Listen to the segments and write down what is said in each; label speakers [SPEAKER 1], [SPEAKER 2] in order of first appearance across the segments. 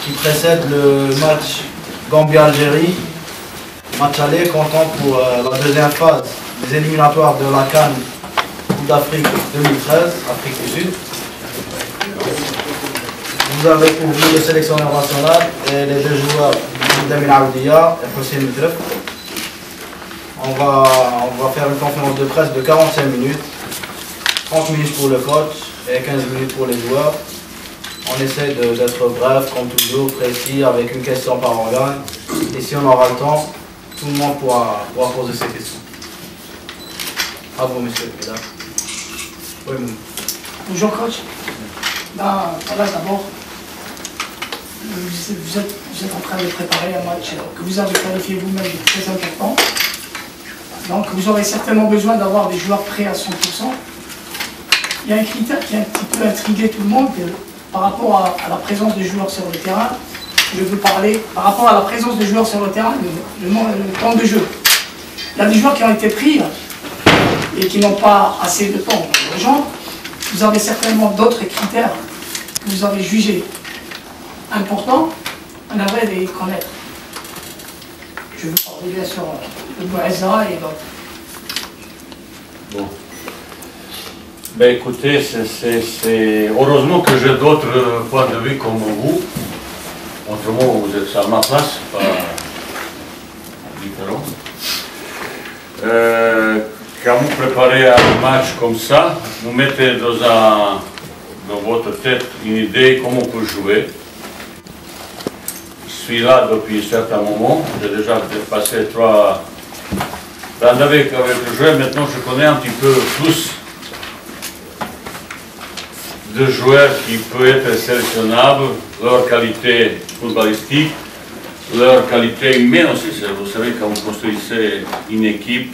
[SPEAKER 1] qui précède le match Gambie-Algérie. Match aller comptant pour la deuxième phase des éliminatoires de la CAN Coupe d'Afrique 2013, Afrique du Sud. Vous avez pour vous le sélectionneur national et les deux joueurs, Damien Aoudia et Hossein Mitref. On va faire une conférence de presse de 45 minutes, 30 minutes pour le coach et 15 minutes pour les joueurs. On essaie d'être bref, comme toujours, précis, avec une question par organe. Et si on aura le temps, tout le monde pourra poser ses questions. À vous, monsieur, mesdames. Oui,
[SPEAKER 2] bonjour, coach. Voilà, d'abord, vous êtes en train de préparer un match que vous avez qualifié vous-même de très important. Donc, vous aurez certainement besoin d'avoir des joueurs prêts à 100%. Il y a un critère qui a un petit peu intrigué tout le monde par rapport à la présence des joueurs sur le terrain. Je veux parler par rapport à la présence des joueurs sur le terrain, le temps de jeu. Il y a des joueurs qui ont été pris et qui n'ont pas assez de temps. Les gens, vous avez certainement d'autres critères que vous avez jugés importants. On aimerait les connaître. Je veux parler bien sûr de Bouazza et d'autres.
[SPEAKER 3] Bon. Ben écoutez, c'est heureusement que j'ai d'autres points de vue comme vous. Autrement, vous êtes à ma place, pas différent. Quand vous préparez un match comme ça, vous mettez dans votre tête une idée comment on peut jouer. Je suis là depuis un certain moment, j'ai déjà passé 3 ans avec le joueur, maintenant je connais un petit peu plus de joueurs qui peuvent être sélectionnables, leur qualité footballistique, leur qualité humaine aussi. Vous savez, quand vous construisez une équipe,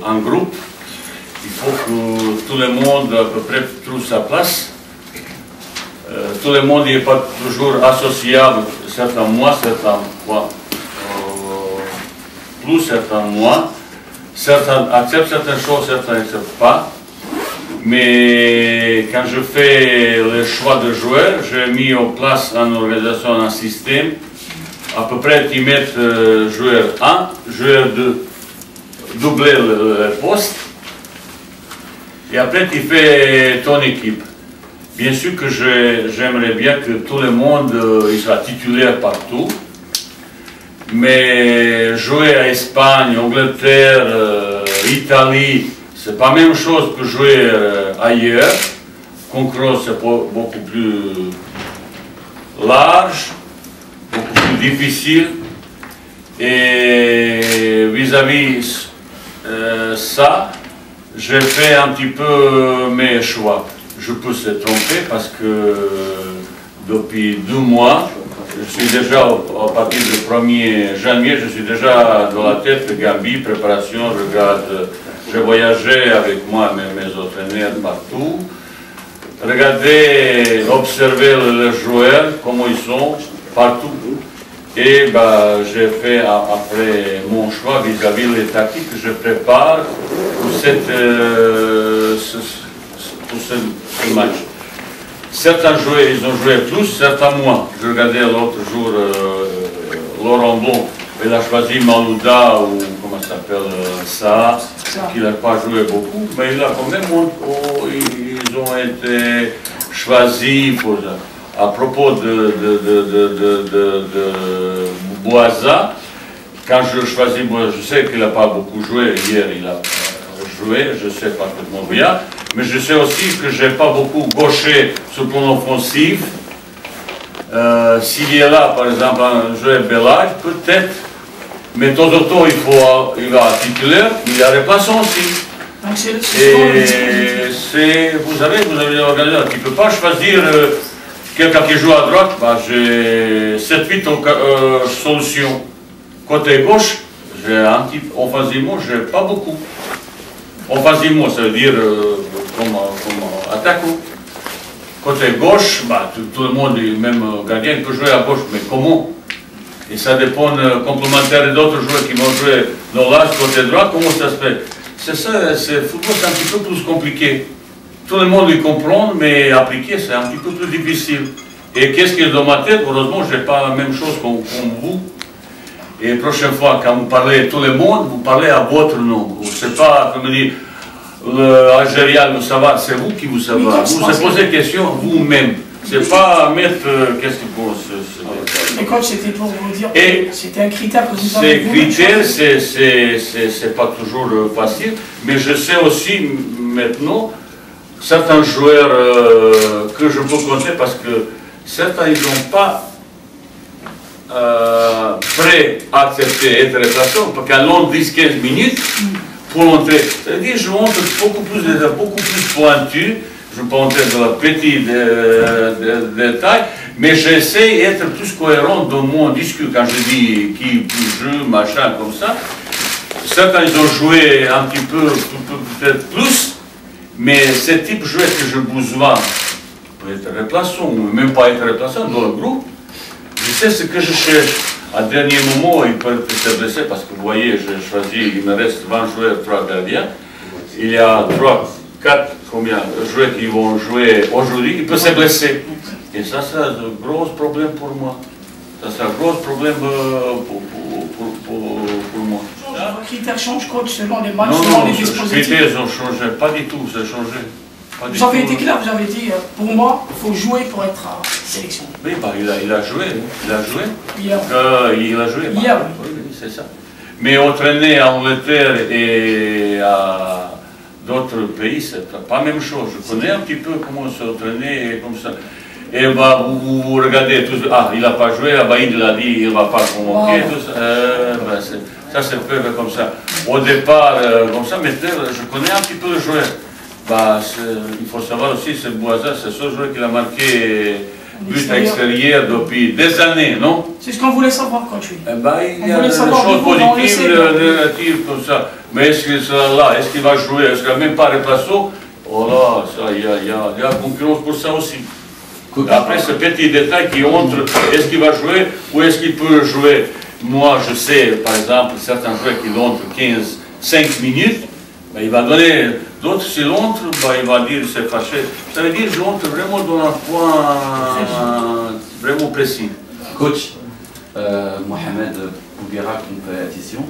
[SPEAKER 3] un groupe, il faut que tout le monde à peu près trouve sa place. Tout le monde n'est pas toujours associable, certains mois, certains mois plus, certains mois. Certains acceptent certaines choses, certains n'acceptent pas. Mais quand je fais le choix de joueurs, j'ai mis en place en organisation un système, à peu près qui met joueur 1, joueur 2, doubler le poste, et après tu fais ton équipe. Bien sûr que j'aimerais bien que tout le monde il soit titulaire partout, mais jouer à Espagne, Angleterre, Italie, c'est pas la même chose que jouer ailleurs. Concurrence c'est beaucoup plus large, beaucoup plus difficile. Et vis-à-vis ça, j'ai fait un petit peu mes choix. Je peux se tromper parce que depuis 2 mois, je suis déjà, à partir du 1er janvier, je suis déjà dans la tête de Gambie, préparation, regarde. J'ai voyagé avec moi, mes entraîneurs partout. Regardez, observer les joueurs, comment ils sont, partout. Et j'ai fait après mon choix vis-à-vis des tactiques que je prépare pour ce match. Certains joueurs, ils ont joué plus, certains moins. Je regardais l'autre jour Laurent Blanc, il a choisi Malouda ou comment ça s'appelle ça, qu'il n'a pas joué beaucoup, mais il a quand même, ils ont été choisis pour, à propos de Bouazza. Quand je choisis Bouazza, je sais qu'il n'a pas beaucoup joué, hier il a joué, je sais parfaitement bien, mais je sais aussi que je n'ai pas beaucoup gauché sur le plan offensif. S'il est là, par exemple, un joueur Belage, peut-être, mais de temps en temps, il va titulaire, il y a remplaçant aussi. Et vous avez organisé, tu ne peux pas choisir quelqu'un qui joue à droite, j'ai 7-8 solutions. Côté gauche, j'ai un type offensivement, je n'ai pas beaucoup. Offensivement, ça veut dire comme attaquant. Côté gauche, tout le monde, même gardien, peut jouer à gauche, mais comment? Et ça dépend complémentaire d'autres joueurs qui vont jouer dans l'axe côté droit, comment ça se fait? C'est ça, le football c'est un petit peu plus compliqué. Tout le monde le comprend, mais appliquer c'est un petit peu plus difficile. Et qu'est-ce qui est dans ma tête? Heureusement, je n'ai pas la même chose comme vous. Et la prochaine fois, quand vous parlez à tout le monde, vous parlez à votre nom. Ce n'est pas, comme dit, l'Algérien vous savoir, c'est vous qui vous savez. Vous vous posez des questions vous-même. Ce n'est pas mettre qu'est-ce qu'il faut.
[SPEAKER 2] Mais coach, c'était pour vous dire que c'était un critère que vous avez.
[SPEAKER 3] Ces critères, c'est pas toujours facile, mais je sais aussi maintenant, certains joueurs que je peux compter parce que certains, ils n'ont pas prêt à accepter être remplaçés, parce qu'à long 10-15 minutes, pour entrer, c'est-à-dire je montre beaucoup plus pointu, je peux entrer dans le petit détail, mais j'essaie d'être plus cohérent dans mon discours. Quand je dis qui joue, machin, comme ça, certains ils ont joué un petit peu, peut-être plus, mais ce type de joueur que j'ai besoin pour être remplaçant, ou même pas être remplaçant dans le groupe, je sais ce que je cherche. À dernier moment, il peut se blesser parce que vous voyez, j'ai choisi, il me reste 20 joueurs, 3 gardiens. Il y a 4 joueurs qui vont jouer aujourd'hui, il peut se blesser. Et ça, c'est un gros problème pour moi. Ça, c'est un gros problème pour moi.
[SPEAKER 2] Vos critères changent, coach, selon les matchs,
[SPEAKER 3] non,
[SPEAKER 2] selon les dispositifs.
[SPEAKER 3] Les critères ont changé, pas du tout, ça a changé.
[SPEAKER 2] Vous avez été clair, vous avez dit, pour moi, il faut jouer pour être en sélection.
[SPEAKER 3] Oui, bah, il a joué.
[SPEAKER 2] Hier.
[SPEAKER 3] Il a joué.
[SPEAKER 2] Hier.
[SPEAKER 3] Oui, c'est ça. Mais entraîner à Angleterre et à d'autres pays, c'est pas la même chose. Je connais un petit peu comment s'entraîner comme ça. Et bah, vous regardez, tout, il n'a pas joué, il a dit il ne va pas convoquer. Bah, ça c'est peu comme ça. Au départ, comme ça, mais je connais un petit peu le joueur. Bah, il faut savoir aussi, c'est Boisa, c'est ce joueur qui a marqué but extérieur depuis des années, non?
[SPEAKER 2] C'est ce qu'on voulait savoir, coach.
[SPEAKER 3] Bah, il y a des choses positives, négatives, comme ça. Mais est-ce qu'il sera là? Est-ce qu'il va jouer? Est-ce qu'il n'a même pas replacé? Oh là, il y a concurrence pour ça aussi. Après, ce petit détail qui entre, est-ce qu'il va jouer ou est-ce qu'il peut jouer? Moi, je sais, par exemple, certains joueurs qui entrent 5 minutes, ben, il va donner, d'autres s'il entre, ben, il va dire c'est fâché. Ça veut dire que j'entre vraiment dans un point vraiment précis.
[SPEAKER 4] Coach, Mohamed Bouguera, compétition,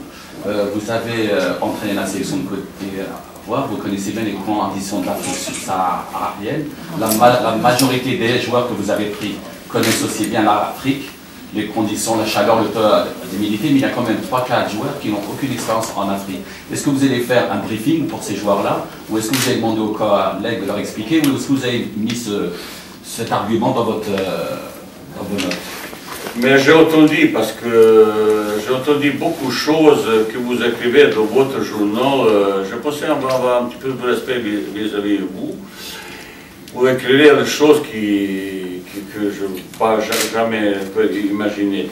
[SPEAKER 4] vous avez entraîné la sélection de Côte d'Ivoire, vous connaissez bien les conditions de l'Afrique subsaharienne. La majorité des joueurs que vous avez pris connaissent aussi bien l'Afrique, les conditions, la chaleur, le taux d'humidité, mais il y a quand même 3-4 joueurs qui n'ont aucune expérience en Afrique. Est-ce que vous allez faire un briefing pour ces joueurs-là, ou est-ce que vous allez demander aux collègues de leur expliquer, ou est-ce que vous avez mis cet argument dans vos notes?
[SPEAKER 3] Mais j'ai entendu, parce que j'ai entendu beaucoup de choses que vous écrivez dans votre journal. Je pensais avoir un petit peu de respect vis-à-vis de vous. Vous écrivez des choses que je n'ai pas jamais imaginé.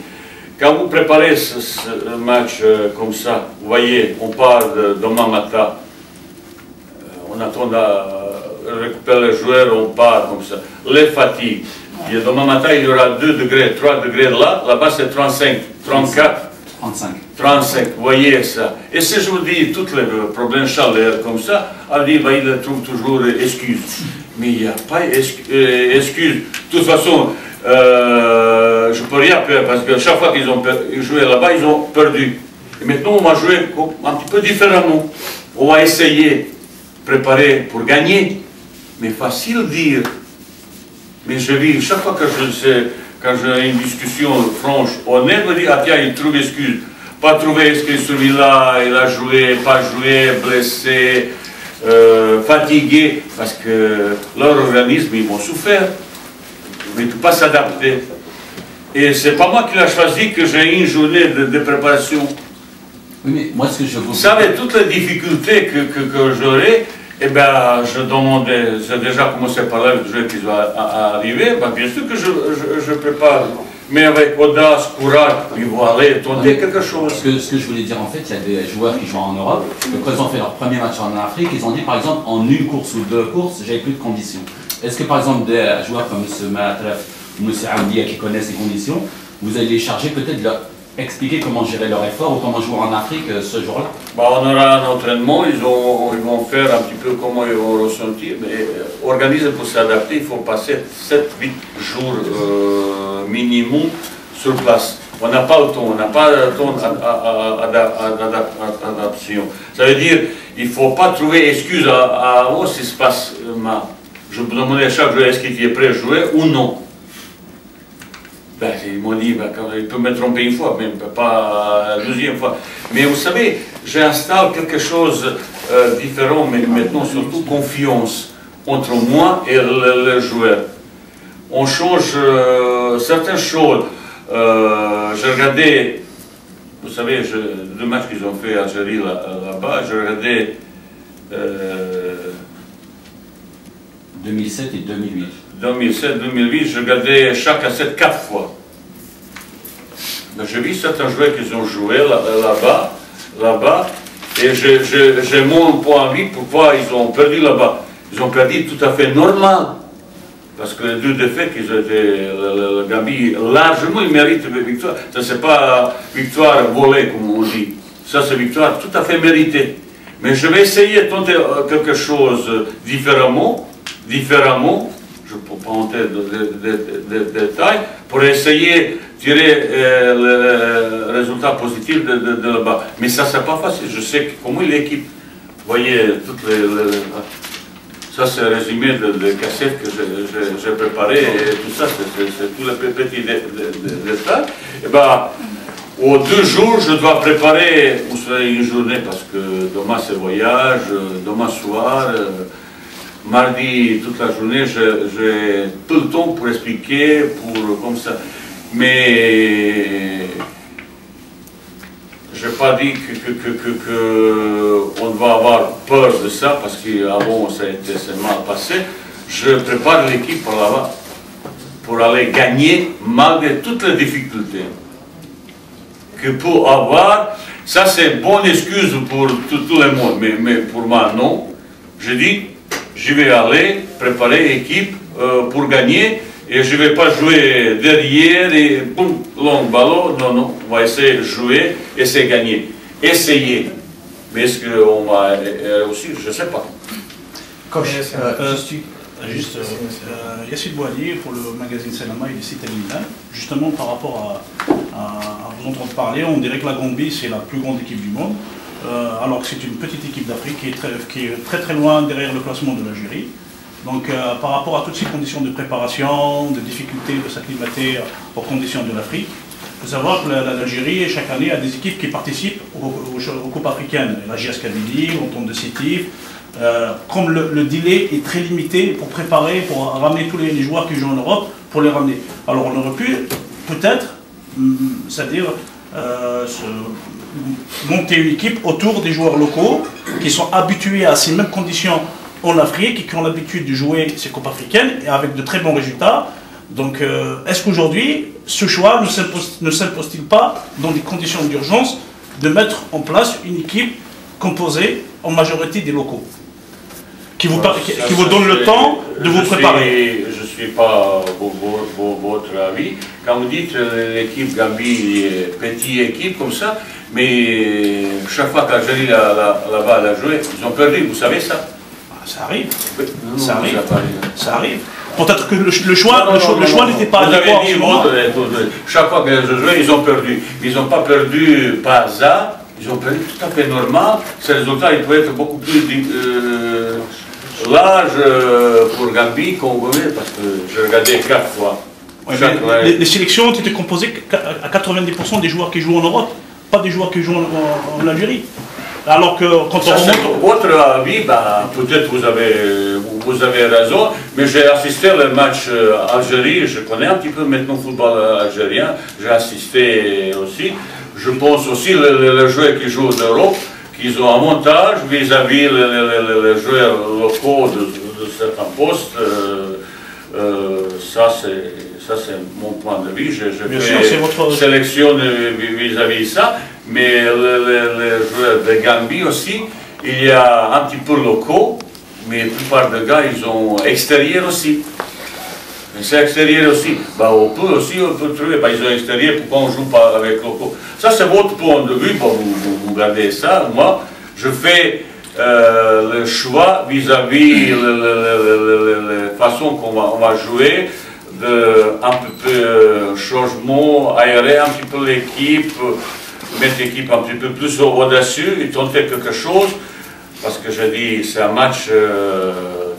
[SPEAKER 3] Quand vous préparez ce match comme ça, vous voyez, on part de demain matin, on attend à récupérer les joueurs, on part comme ça. Les fatigues. Et demain matin, il y aura 2 degrés, 3 degrés là-bas c'est 35, 34. 35, vous voyez ça. Et si je vous dis tous les problèmes chaleur comme ça, il trouve toujours excuse. Mais il n'y a pas excuse. De toute façon, je ne peux rien faire parce que chaque fois qu'ils ont joué là-bas, ils ont perdu. Et maintenant, on va jouer un petit peu différemment. On va essayer de préparer pour gagner. Mais facile de dire. Mais je vis, chaque fois que quand j'ai une discussion franche, honnête, me dit, ah tiens, il trouve excuse. Pas trouver excuse, celui-là, il a joué, pas joué, blessé, fatigué, parce que leur organisme, ils vont souffrir. Ils ne peuvent pas s'adapter. Et c'est pas moi qui l'ai choisi que j'ai une journée de préparation.
[SPEAKER 4] Oui, mais moi, ce que je
[SPEAKER 3] vous savez, toutes les difficultés que j'aurai, eh bien, je demandais, j'ai déjà commencé par là, le jeu qui va arriver, ben, bien sûr que je prépare, mais avec audace, courage, ils vont aller tenter quelque chose.
[SPEAKER 4] Ce que je voulais dire, en fait, il y a des joueurs qui jouent en Europe, que quand ils ont fait leur premier match en Afrique, ils ont dit, par exemple, en une course ou 2 courses, j'avais plus de conditions. Est-ce que, par exemple, des joueurs comme M. Matref ou M. Aoudia qui connaissent les conditions, vous allez les charger peut-être de expliquer comment gérer leur effort ou comment jouer en Afrique ce jour-là?
[SPEAKER 3] Bah, on aura un entraînement, ils vont faire un petit peu comment ils vont ressentir, mais organiser pour s'adapter, il faut passer 7-8 jours minimum sur place. On n'a pas le temps, on n'a pas le temps d'adaptation. Ça veut dire il ne faut pas trouver excuse à oh, ce qui se passe. Je me demandais à chaque joueur est-ce qu'il est prêt à jouer ou non. Ben, ils m'ont dit ben, il peut me tromper une fois, mais pas la deuxième fois. Mais vous savez, j'installe quelque chose de différent, mais maintenant surtout confiance entre moi et le joueur. On change certaines choses. J'ai regardé, vous savez, deux matchs qu'ils ont fait à Algérie là-bas, j'ai regardé
[SPEAKER 4] 2007 et 2008.
[SPEAKER 3] 2007-2008, j'ai regardé chaque asset 4 fois. J'ai vu certains joueurs qui ont joué là-bas, et j'ai mon point de vue pourquoi ils ont perdu là-bas. Ils ont perdu tout à fait normal. Parce que les deux défaites qu'ils ont été, le Gambie, largement, ils méritent une victoire. Ça, c'est pas victoire volée, comme on dit. Ça, c'est victoire tout à fait méritée. Mais je vais essayer de tenter quelque chose différemment. Je ne peux pas entrer des détails, pour essayer de tirer le résultat positif de là-bas. Mais ça, c'est pas facile. Je sais comment l'équipe, vous voyez, toutes ça, c'est le résumé de cassettes que j'ai préparé, et tout ça, c'est tous les petits détails. Et ben, aux 2 jours, je dois préparer une journée, parce que demain c'est voyage, demain soir, mardi toute la journée, j'ai tout le temps pour expliquer, comme ça. Mais je n'ai pas dit qu'on va avoir peur de ça, parce qu'avant ça a été mal passé. Je prépare l'équipe pour là-bas, pour aller gagner malgré toutes les difficultés. Que pour avoir, ça c'est une bonne excuse pour tout le monde, mais pour moi non. Je dis, je vais aller préparer l'équipe pour gagner, et je ne vais pas jouer derrière et boum, long ballon. Non, on va essayer de jouer, essayer de gagner. Essayer. Mais est-ce qu'on va aussi, je ne sais pas.
[SPEAKER 5] Coach, Yassine Bouali pour le magazine Selama et le site Al-Hilal. Justement, par rapport à vous entendre parler, on dirait que la Gambie, c'est la plus grande équipe du monde, alors que c'est une petite équipe d'Afrique qui est très loin derrière le classement de l'Algérie. Donc par rapport à toutes ces conditions de préparation, de difficulté de s'acclimater aux conditions de l'Afrique, il faut savoir que l'Algérie, chaque année, a des équipes qui participent aux Coupes africaines. La JS Kabylie, l'Entente de Sétif. Comme le délai est très limité pour préparer, pour ramener tous les joueurs qui jouent en Europe, pour les ramener. Alors on aurait pu, peut-être, c'est-à-dire monter une équipe autour des joueurs locaux qui sont habitués à ces mêmes conditions en Afrique et qui ont l'habitude de jouer ces Coupes africaines et avec de très bons résultats. Donc est-ce qu'aujourd'hui, ce choix ne s'impose-t-il pas dans des conditions d'urgence de mettre en place une équipe composée en majorité des locaux qui vous donne le temps de vous préparer?
[SPEAKER 3] Je ne suis pas votre avis. Quand vous dites l'équipe Gambie est petite équipe comme ça, mais chaque fois qu'Algérie là-bas a joué, ils ont perdu, vous savez ça?
[SPEAKER 5] Ça arrive. Ça arrive. Peut-être que le choix n'était pas adéquat.
[SPEAKER 3] Chaque fois qu'ils ont joué, ils ont perdu. Ils n'ont pas perdu par hasard, ils ont perdu tout à fait normal. Ces résultats, ils pouvaient être beaucoup plus larges pour Gambie qu'on voulait, parce que j'ai regardé 4 fois.
[SPEAKER 5] Ouais, les sélections ont été composées à 90% des joueurs qui jouent en Europe, pas des joueurs qui jouent en Algérie. Alors que quand on remonte...
[SPEAKER 3] Votre avis, bah, peut-être vous avez raison, mais j'ai assisté au match Algérie, je connais un petit peu maintenant le football algérien, j'ai assisté aussi. Je pense aussi les joueurs qui jouent en Europe, qu'ils ont un montage vis-à-vis les joueurs locaux de certains postes. Ça c'est mon point de vue. Je fais votre sélection vis-à-vis de ça. Mais les joueurs de Gambie aussi, il y a un petit peu locaux, mais la plupart des gars, ils sont extérieurs aussi. C'est extérieur aussi. Bah, on peut trouver, bah, ils ont extérieur, pourquoi on ne joue pas avec locaux? Ça, c'est votre point de vue, bah, vous gardez ça. Moi, je fais le choix vis-à-vis la façon qu'on va jouer, un peu changement, aérer un petit peu l'équipe, mettre l'équipe un petit peu plus au-dessus et tenter quelque chose. Parce que je dis, c'est un match,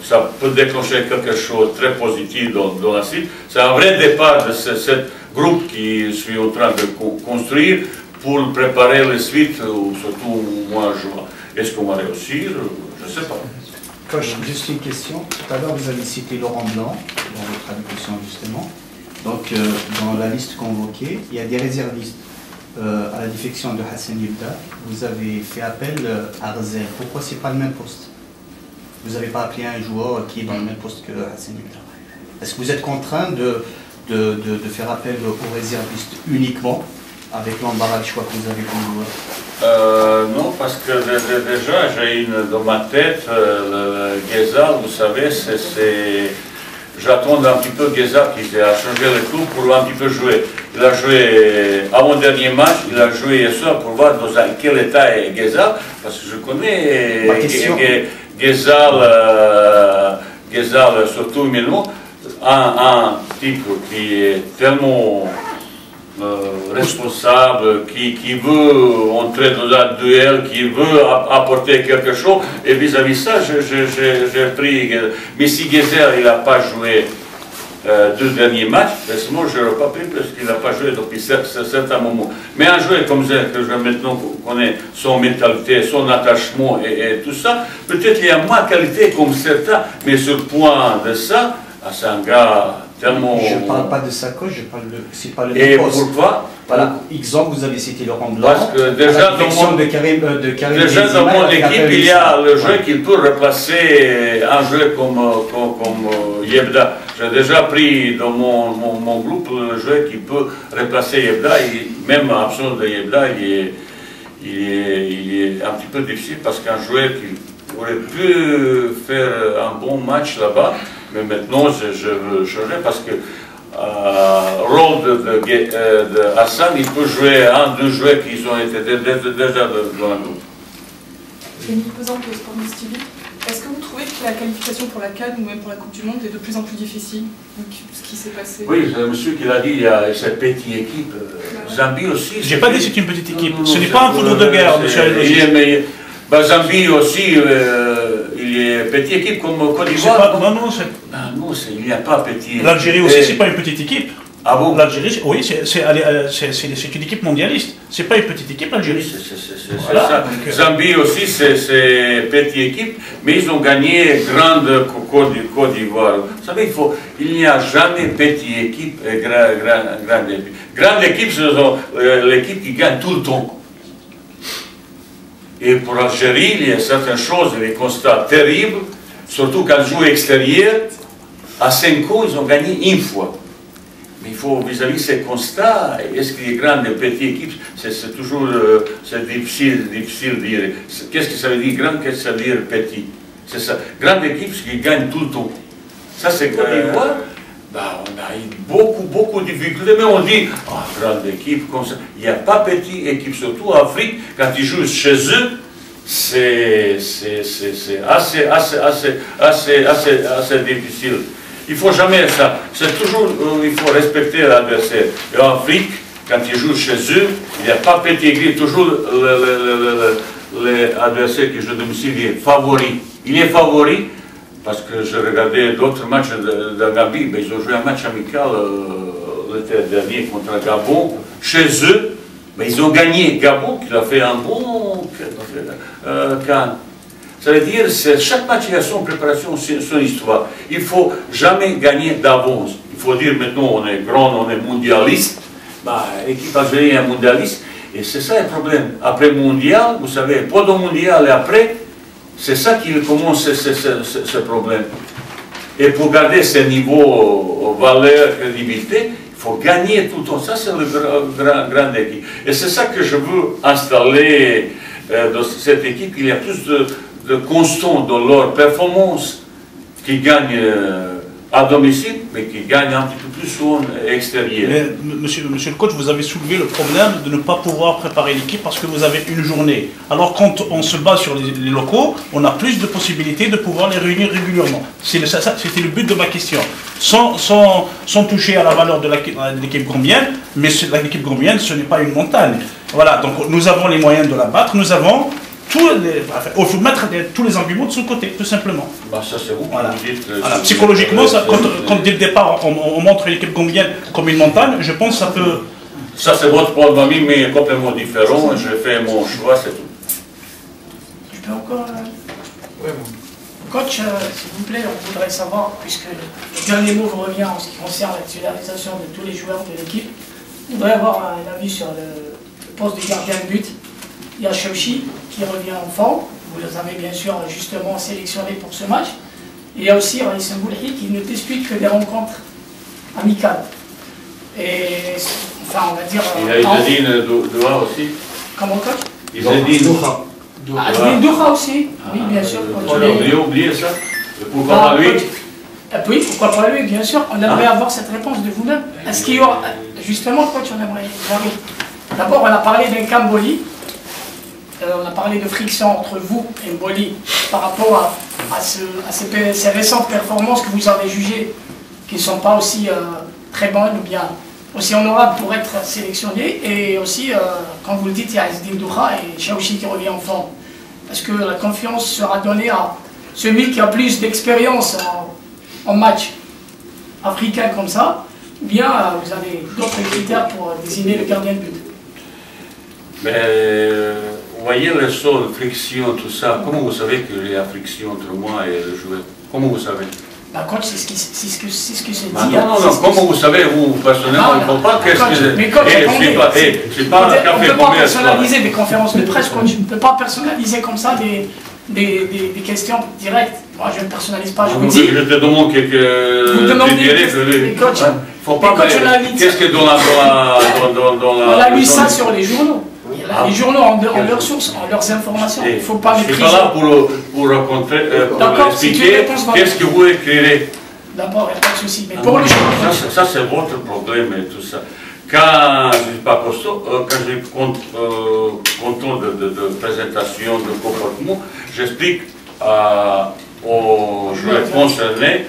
[SPEAKER 3] ça peut déclencher quelque chose de très positif dans la suite. C'est un vrai départ de ce groupe qui suis en train de construire pour préparer la suite, surtout moi je vois. Est-ce qu'on va réussir? Je ne sais pas.
[SPEAKER 6] Coach, juste une question. Tout à l'heure, vous avez cité Laurent Blanc, dans votre traduction justement. Donc, dans la liste convoquée, il y a des réservistes. À la défection de Hassan Yebda, vous avez fait appel à Arzel. Pourquoi ce n'est pas le même poste? Vous n'avez pas appelé un joueur qui est dans le même poste que Hassan Yebda. Est-ce que vous êtes contraint de faire appel aux réservistes uniquement, avec l'embarras du choix que vous avez comme joueur?
[SPEAKER 3] Non, parce que déjà, j'ai dans ma tête, le Geza, vous savez, j'attends un petit peu Geza qui a changé le club pour un petit peu jouer. Il a joué avant le dernier match, il a joué hier soir pour voir dans quel état est Geza, parce que je connais Geza, surtout Milan, un type qui est tellement responsable, qui veut entrer dans un duel, qui veut apporter quelque chose, et vis-à-vis ça, j'ai pris. Mais si Gezer il n'a pas joué deux derniers matchs, sinon je n'aurais pas pris parce qu'il n'a pas joué depuis certains moments. Mais un joueur comme ça, que je maintenant connais son mentalité, son attachement et tout ça, peut-être il y a moins de qualité comme certains, mais sur le point de ça, c'est un gars tellement...
[SPEAKER 6] Je ne parle pas de sa coach, je parle de... C'est pas le
[SPEAKER 3] Et
[SPEAKER 6] poste.
[SPEAKER 3] pourquoi?
[SPEAKER 6] Voilà, exemple, vous avez cité Laurent Blanc.
[SPEAKER 3] Parce que déjà dans mon équipe, il y a le joueur qui peut remplacer un joueur comme Yebda. J'ai déjà pris dans mon groupe le joueur qui peut remplacer Yebda, et même en absence de Yebda, il est un petit peu difficile parce qu'un joueur qui aurait pu faire un bon match là-bas, mais maintenant je veux changer parce que le rôle de Hassan, il peut jouer deux joueurs qui ont été déjà dans la groupe.
[SPEAKER 7] Une composante de sport mystique. Est-ce que vous trouvez que la qualification pour la CAN ou même pour la Coupe du Monde est de plus en plus difficile? Donc, ce qui s'est passé.
[SPEAKER 3] Oui, c'est monsieur qui l'a dit, il y a cette petite équipe. Zambie aussi.
[SPEAKER 5] Je n'ai pas dit que c'est une petite équipe. Ce n'est pas un foudre de guerre, monsieur Allogi.
[SPEAKER 3] Zambie aussi, il y a une petite équipe comme Côte d'Ivoire.
[SPEAKER 5] Non,
[SPEAKER 3] il n'y a pas petit.
[SPEAKER 5] L'Algérie aussi, c'est pas une petite équipe.
[SPEAKER 3] Ah bon?
[SPEAKER 5] L'Algérie, oui, c'est une équipe mondialiste. C'est pas une petite équipe, l'Algérie.
[SPEAKER 3] C'est ça. Zambie aussi, c'est une petite équipe, mais ils ont gagné grande Côte d'Ivoire. Vous savez, il n'y a jamais petite équipe et grande équipe. Grande équipe, c'est l'équipe qui gagne tout le temps. Et pour l'Algérie, il y a certaines choses, des constats terribles, surtout quand ils jouent extérieur. À 5 ans, ils ont gagné une fois. Mais il faut, vis-à-vis de ces constats, est-ce qu'il y a grande et petite équipe, c'est toujours difficile de dire. Qu'est-ce que ça veut dire grand, qu'est-ce que ça veut dire petit? C'est ça. Grande équipe, c'est qui gagne tout le temps. Ça, c'est Côte d'Ivoire. Bah, on a eu beaucoup de difficultés, mais on dit, grande équipe, comme ça. Il n'y a pas petite équipe, surtout en Afrique, quand ils jouent chez eux, c'est assez difficile. Il ne faut jamais ça. C'est toujours, il faut respecter l'adversaire. Et en Afrique, quand ils jouent chez eux, il n'y a pas petit équipe, toujours l'adversaire qui joue à domicile est favori. Il est favori. Parce que je regardais d'autres matchs de Gambie, mais ils ont joué un match amical l'été dernier contre Gabon, chez eux, mais ils ont gagné. Gabon, qui a fait un bon CAN. Ça veut dire que chaque match a son préparation, son histoire. Il ne faut jamais gagner d'avance. Il faut dire maintenant on est grand, on est mondialiste. L'équipe algérienne est mondialiste, et c'est ça le problème. Après le mondial, vous savez, pendant le mondial et après, c'est ça qui commence ce problème. Et pour garder ce niveau valeur, crédibilité, il faut gagner tout le temps. Ça, c'est la grande équipe. Et c'est ça que je veux installer dans cette équipe. Il y a plus de constants dans leur performance qui gagnent à domicile, mais qui gagnent un petit peu plus souvent extérieur.
[SPEAKER 5] Mais, monsieur le coach, vous avez soulevé le problème de ne pas pouvoir préparer l'équipe parce que vous avez une journée. Alors quand on se base sur les locaux, on a plus de possibilités de pouvoir les réunir régulièrement. C'était le but de ma question. Sans toucher à la valeur de l'équipe gambienne, mais l'équipe gambienne, ce n'est pas une montagne. Voilà, donc nous avons les moyens de la battre, nous avons il faut mettre tous les arguments de son côté, tout simplement.
[SPEAKER 3] Bah ça c'est vous.
[SPEAKER 5] Voilà.
[SPEAKER 3] Vous dites,
[SPEAKER 5] Voilà. Psychologiquement, quand dès le départ on montre l'équipe gambienne comme une montagne, je pense que ça peut...
[SPEAKER 3] Ça c'est votre point de vue, mais complètement différent. Je fais mon choix, c'est tout.
[SPEAKER 2] Je peux encore...
[SPEAKER 1] Oui,
[SPEAKER 2] Coach, s'il vous plaît, on voudrait savoir, puisque le dernier mot vous revient en ce qui concerne la titularisation de tous les joueurs de l'équipe, on voudrait avoir un avis sur le poste de gardien de but. Il y a Chaouchi qui revient en forme, vous les avez bien sûr justement sélectionnés pour ce match. Et il y a aussi Raïs Mboulhi qui ne dispute que des rencontres amicales. Et enfin, on va dire...
[SPEAKER 3] Il y a Izzedine Doha aussi.
[SPEAKER 2] Comment coach?
[SPEAKER 3] Izzedine Doha.
[SPEAKER 2] Ah, Izzedine Doha aussi, oui bien sûr.
[SPEAKER 3] On a oublié ça. Pourquoi pas lui?
[SPEAKER 2] Oui, pourquoi pas lui, bien sûr. On aimerait avoir cette réponse de vous-même. Est-ce qu'il y aura... Justement, coach, on aimerait... D'abord, on a parlé d'un Kamboli. On a parlé de friction entre vous et Mboli par rapport à ces récentes performances que vous avez jugées qui ne sont pas aussi très bonnes ou bien aussi honorables pour être sélectionnées. Et aussi, quand vous le dites, il y a Izzedine Doha et Chaouchi qui revient en forme. Est-ce que la confiance sera donnée à celui qui a plus d'expérience en match africain comme ça, ou bien vous avez d'autres critères pour désigner le gardien de but?
[SPEAKER 3] Mais vous voyez le sol, friction, tout ça, comment vous savez qu'il y a friction entre moi et le joueur? Comment vous savez?
[SPEAKER 2] Bah, coach, c'est ce qui se dit.
[SPEAKER 3] Non, comment vous savez, vous, personnellement, il ne faut pas qu'est-ce que...
[SPEAKER 2] Mais coach,
[SPEAKER 3] c'est pas un café.
[SPEAKER 2] On ne peut pas personnaliser des conférences de presse, coach. On ne peut pas personnaliser comme ça des questions directes. Moi, je ne personnalise pas, je vous dis.
[SPEAKER 3] Je te demande quelques...
[SPEAKER 2] Vous demandez, coach,
[SPEAKER 3] faut pas... Qu'est-ce que dans la...
[SPEAKER 2] On a lu ça sur les journaux. Les journaux ont leurs sources, ont leurs informations. Il ne faut pas mépriser.
[SPEAKER 3] Je suis pas là pour raconter, pour expliquer qu'est-ce que vous écrirez.
[SPEAKER 2] D'abord, il n'y a pas de souci. Mais pour les journaux...
[SPEAKER 3] Ça, c'est votre problème et tout ça. Quand je ne suis pas costaud, quand je suis content de présentation, de comportement, j'explique aux joueurs concernés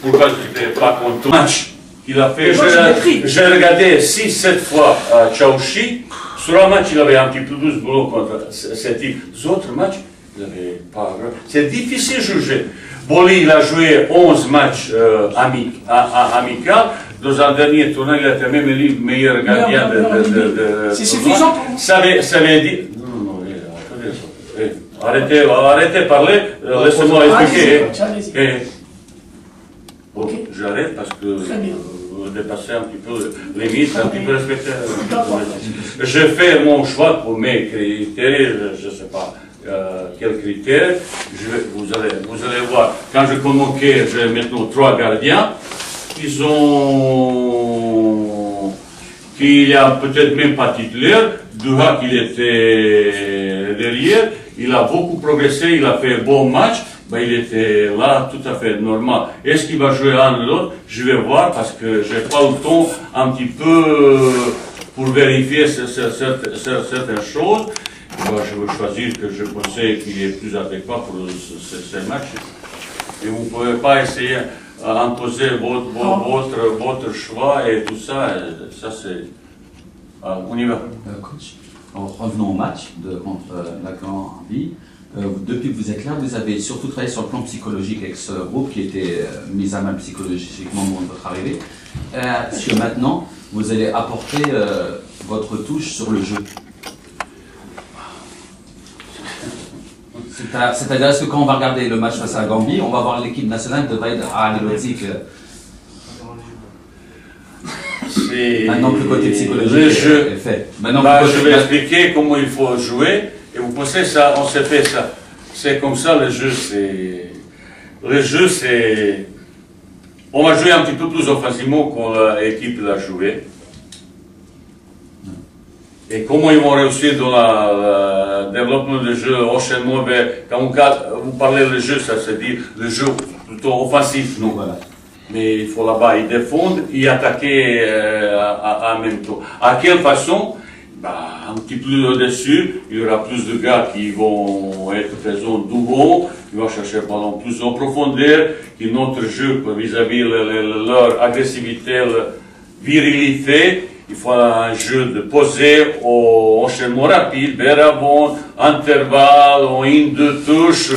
[SPEAKER 3] pourquoi je n'étais pas content. Match qu'il a fait, j'ai regardé 6-7 fois Chaouchi. Sur un match, il avait un petit peu plus de boulot contre cette équipe. Les autres matchs, il n'avait pas... C'est difficile de juger. Boli, il a joué 11 matchs amicaux. Dans un dernier tournoi, il a été même le meilleur gardien de
[SPEAKER 2] c'est suffisant pour vous?
[SPEAKER 3] Ça veut dire... Non, attendez. Arrêtez de parler. Laissez-moi expliquer. Bon, j'arrête parce que... dépasser un petit peu les limites, un petit peu respecter. Je fais mon choix pour mes critères, je ne sais pas quels critères. Vous allez voir, quand je convoquais, j'ai maintenant 3 gardiens. Qu'il y a peut-être même pas titulaire, Doha qu'il était derrière, il a beaucoup progressé, il a fait un bon match. Ben, il était là tout à fait normal. Est-ce qu'il va jouer l'un ou l'autre? Je vais voir parce que je n'ai pas le temps un petit peu pour vérifier certaines choses. Ben, je vais choisir que je pensais qu'il est plus adéquat pour ces matchs. Et vous ne pouvez pas essayer d'imposer votre choix et tout ça. Ça c'est... on y va.
[SPEAKER 4] Coach, revenons au match contre la Gambie. Depuis que vous êtes là, vous avez surtout travaillé sur le plan psychologique avec ce groupe qui était mis à mal psychologiquement au moment de votre arrivée. Sur maintenant, vous allez apporter votre touche sur le jeu. C'est-à-dire, est-ce que quand on va regarder le match face à la Gambie, on va voir l'équipe nationale de Vaïd Al-Lozik maintenant que le côté psychologique est fait.
[SPEAKER 3] Je vais expliquer comment il faut jouer. Et vous pensez ça, on s'est fait ça. C'est comme ça le jeu, c'est... Le jeu, c'est... On va jouer un petit peu plus offensivement quand l'équipe l'a joué. Et comment ils vont réussir dans le développement du jeu, quand vous parlez du jeu, ça se dit le jeu plutôt offensif, non?
[SPEAKER 4] Voilà.
[SPEAKER 3] Mais il faut là-bas y défendre et attaquer en même temps. À quelle façon? Un petit peu au-dessus, il y aura plus de gars qui vont être présents devant, qui vont chercher le ballon plus en profondeur, qui notre jeu vis-à-vis leur agressivité, leur virilité. Il faut un jeu de poser au enchaînement rapide, vers avant, intervalle, en une, deux touches,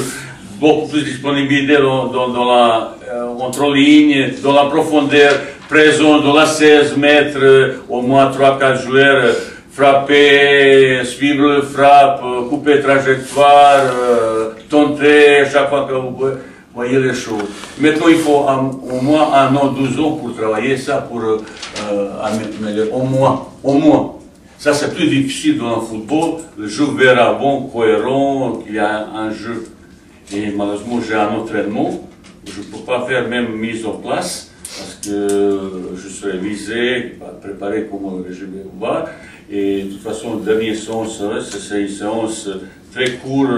[SPEAKER 3] beaucoup plus de disponibilité entre lignes, dans la profondeur, présent dans la 16 mètres, au moins 3-4 joueurs, frapper, suivre le frappe, couper trajectoire, tenter chaque fois que vous voyez les choses. Maintenant, il faut au moins 1 an, 12 ans pour travailler ça, pour améliorer, au moins. Ça, c'est plus difficile dans le football. Le jeu vers avant, cohérent, qu'il y a un jeu. Et malheureusement, j'ai un entraînement. Je ne peux pas faire même mise en place parce que je serai visé, préparé comme je vais voir. Et de toute façon, la dernière séance, c'est une séance très courte,